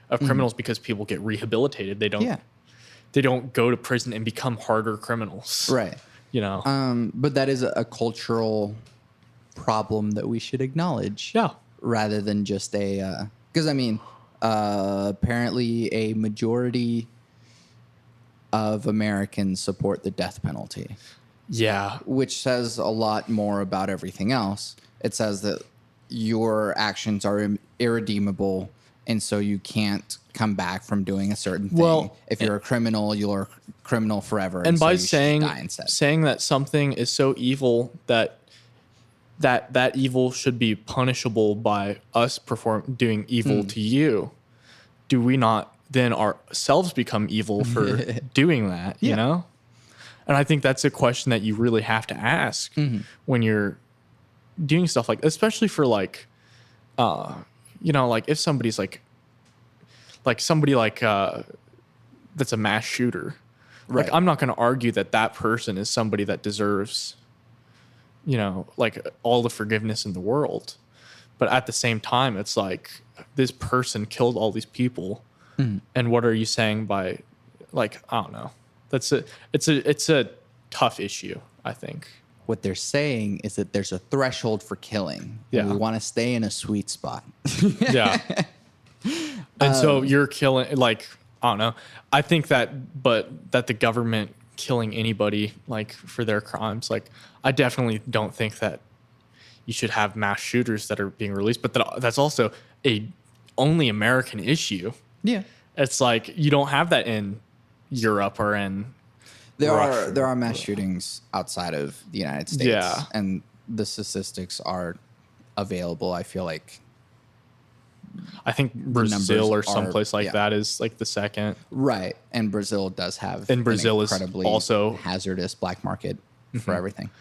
Speaker 2: of criminals because people get rehabilitated. They don't go to prison and become harder criminals.
Speaker 1: Right.
Speaker 2: You know.
Speaker 1: But that is a cultural problem that we should acknowledge.
Speaker 2: Yeah.
Speaker 1: Rather than just because I mean, apparently a majority of Americans support the death penalty.
Speaker 2: Yeah.
Speaker 1: Which says a lot more about everything else. It says that your actions are irredeemable, and so you can't come back from doing a certain thing.
Speaker 2: Well,
Speaker 1: if you're a criminal, you're a criminal forever.
Speaker 2: And
Speaker 1: so
Speaker 2: by
Speaker 1: you should die instead.
Speaker 2: saying that something is so evil that evil should be punishable by us doing evil to you, do we not then ourselves become evil for doing that? You know? And I think that's a question that you really have to ask when you're doing stuff like, especially for like, like if somebody's like somebody like that's a mass shooter,
Speaker 1: Right.
Speaker 2: like I'm not going to argue that person is somebody that deserves, like all the forgiveness in the world. But at the same time, it's like this person killed all these people. And what are you saying by, like, I don't know. It's a tough issue, I think.
Speaker 1: What they're saying is that there's a threshold for killing.
Speaker 2: Yeah.
Speaker 1: And we want to stay in a sweet spot.
Speaker 2: Yeah. And so you're killing, like, I don't know. I think that the government killing anybody, like, for their crimes, like, I definitely don't think that you should have mass shooters that are being released. But that's also a only American issue.
Speaker 1: Yeah.
Speaker 2: It's like you don't have that in Europe or in Russia.
Speaker 1: There are mass shootings outside of the United States.
Speaker 2: Yeah.
Speaker 1: And the statistics are available. I feel like
Speaker 2: I think Brazil or someplace like
Speaker 1: yeah.
Speaker 2: that is like the second.
Speaker 1: Right. And Brazil does have
Speaker 2: and Brazil
Speaker 1: an incredibly
Speaker 2: is also
Speaker 1: hazardous black market for everything.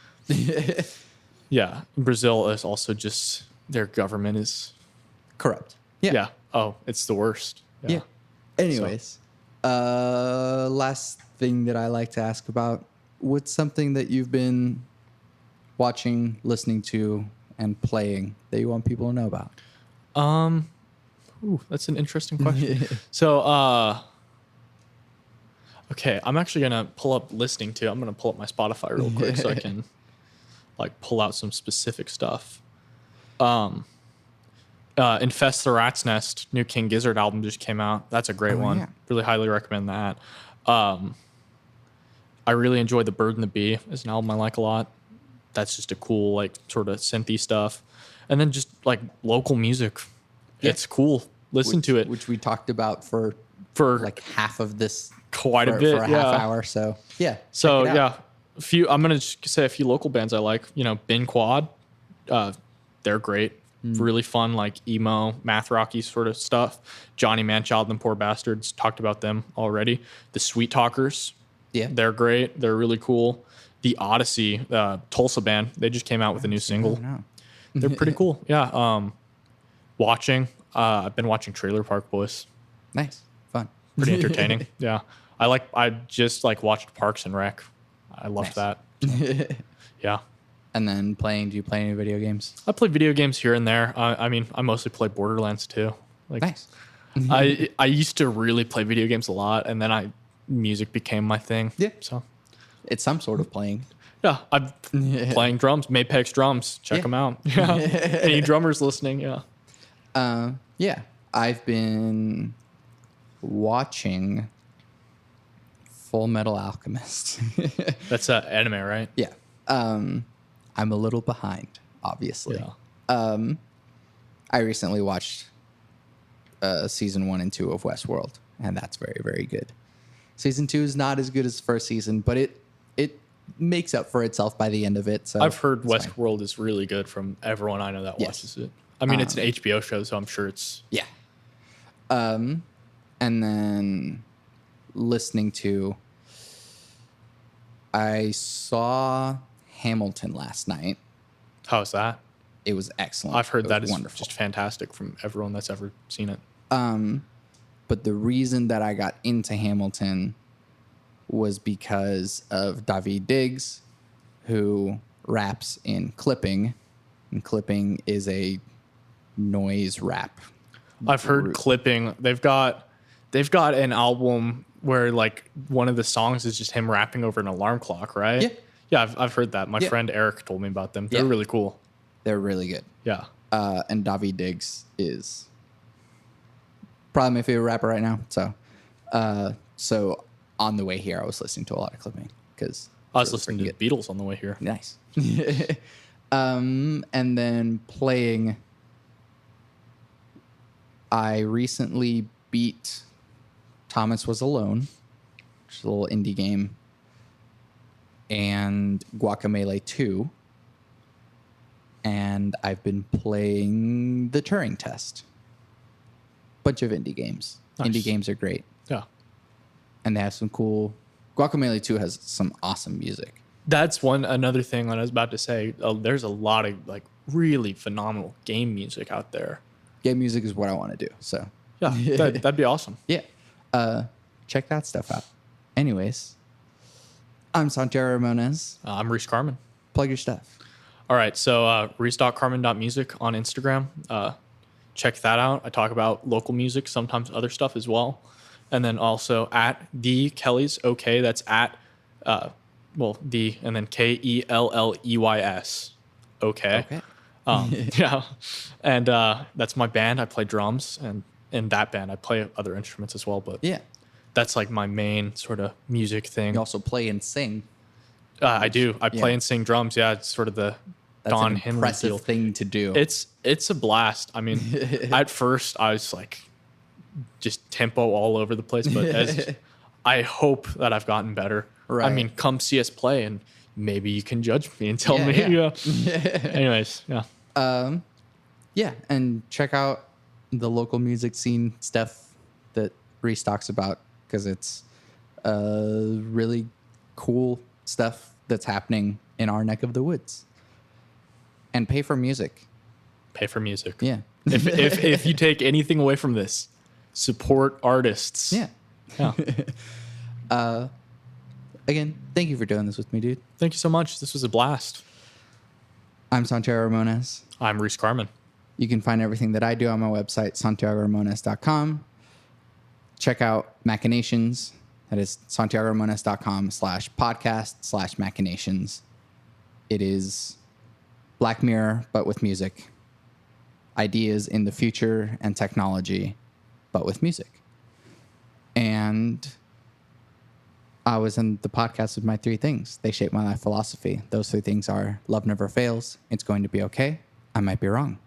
Speaker 2: Yeah. Brazil is also just their government is
Speaker 1: corrupt.
Speaker 2: Yeah. Oh, it's the worst.
Speaker 1: Yeah. Anyways, last thing that I like to ask about, what's something that you've been watching, listening to, and playing that you want people to know about?
Speaker 2: That's an interesting question. So, okay, I'm actually going to pull up listening to. I'm going to pull up my Spotify real quick so I can like pull out some specific stuff. Infest the Rat's Nest, new King Gizzard album just came out. That's a great one. Yeah. Really highly recommend that. I really enjoy The Bird and the Bee. It's an album I like a lot. That's just a cool, like, sort of synthy stuff. And then just like local music. Yeah. It's cool. Listen to it.
Speaker 1: Which we talked about for like half of this.
Speaker 2: Quite a bit.
Speaker 1: For a half hour. So yeah.
Speaker 2: So yeah. I'm going to say a few local bands I like. Bin Quad. They're great. Really fun, like emo, math rocky sort of stuff. Johnny Manchild and the Poor Bastards, talked about them already. The Sweet Talkers, they're great. They're really cool. The Odyssey, Tulsa band, they just came out with a new single. They're pretty cool. Yeah. I've been watching Trailer Park Boys.
Speaker 1: Nice, fun,
Speaker 2: pretty entertaining. Yeah, I just watched Parks and Rec. I loved that. So, yeah.
Speaker 1: And then do you play any video games?
Speaker 2: I play video games here and there. I mostly play Borderlands too.
Speaker 1: Nice.
Speaker 2: I used to really play video games a lot, and then music became my thing.
Speaker 1: Yeah.
Speaker 2: So
Speaker 1: it's some sort of playing.
Speaker 2: Yeah, I'm playing drums. Mapex Drums. Check them out. Yeah. Any drummers listening? Yeah.
Speaker 1: Yeah. I've been watching Full Metal Alchemist.
Speaker 2: That's anime, right?
Speaker 1: Yeah. I'm a little behind, obviously.
Speaker 2: Yeah.
Speaker 1: I recently watched season 1 and 2 of Westworld, and that's very, very good. Season 2 is not as good as the first season, but it makes up for itself by the end of it. So
Speaker 2: I've heard Westworld is really good from everyone I know that watches it. I mean, it's an HBO show, so I'm sure it's...
Speaker 1: Yeah. And then listening to... I saw Hamilton last night.
Speaker 2: How's that?
Speaker 1: It was excellent.
Speaker 2: I've heard that is
Speaker 1: wonderful.
Speaker 2: Just fantastic from everyone that's ever seen it.
Speaker 1: But the reason that I got into Hamilton was because of Daveed Diggs, who raps in Clipping, and Clipping is a noise rap.
Speaker 2: I've heard Clipping. They've got an album where like one of the songs is just him rapping over an alarm clock, right?
Speaker 1: Yeah.
Speaker 2: Yeah, I've heard that. My friend Eric told me about them. They're really cool.
Speaker 1: They're really good.
Speaker 2: Yeah.
Speaker 1: And Daveed Diggs is probably my favorite rapper right now. So on the way here, I was listening to a lot of clipping because
Speaker 2: I was listening to the Beatles on the way here.
Speaker 1: Nice. And then playing, I recently beat Thomas Was Alone, which is a little indie game, and Guacamelee 2. And I've been playing the Turing Test. Bunch of indie games.
Speaker 2: Nice.
Speaker 1: Indie games are great.
Speaker 2: Yeah.
Speaker 1: And they have some cool... Guacamelee 2 has some awesome music.
Speaker 2: That's another thing that I was about to say. There's a lot of like really phenomenal game music out there.
Speaker 1: Game music is what I want to do. So
Speaker 2: yeah, that'd be awesome.
Speaker 1: Yeah. Check that stuff out. Anyways, I'm Santiago Ramones.
Speaker 2: I'm Reece Carmen.
Speaker 1: Plug your stuff.
Speaker 2: All right. So reece.carmen.music on Instagram. Check that out. I talk about local music, sometimes other stuff as well. And then also at the Kellys. Okay. That's at, the, and then KELLEYS. Okay. Yeah. And that's my band. I play drums, and in that band I play other instruments as well. But
Speaker 1: yeah,
Speaker 2: that's like my main sort of music thing.
Speaker 1: You also play and sing.
Speaker 2: I do. I play and sing drums. Yeah, it's sort of the Don Henley
Speaker 1: impressive thing to do.
Speaker 2: It's a blast. I mean, at first I was like just tempo all over the place, but I hope that I've gotten better.
Speaker 1: Right.
Speaker 2: I mean, come see us play, and maybe you can judge me and tell me. Yeah. Anyways, yeah.
Speaker 1: Yeah, and check out the local music scene stuff that Reece talks about, because it's really cool stuff that's happening in our neck of the woods. And pay for music.
Speaker 2: Pay for music.
Speaker 1: Yeah.
Speaker 2: if you take anything away from this, support artists.
Speaker 1: Yeah.
Speaker 2: Yeah.
Speaker 1: Again, thank you for doing this with me, dude.
Speaker 2: Thank you so much. This was a blast.
Speaker 1: I'm Santiago Ramones.
Speaker 2: I'm Reece Carmen.
Speaker 1: You can find everything that I do on my website, santiagoramones.com. Check out Machinations. That is santiagoramones.com/podcast/machinations. It is Black Mirror, but with music. Ideas in the future and technology, but with music. And I was in the podcast with my 3 things. They shape my life philosophy. Those 3 things are: love never fails, it's going to be okay, I might be wrong.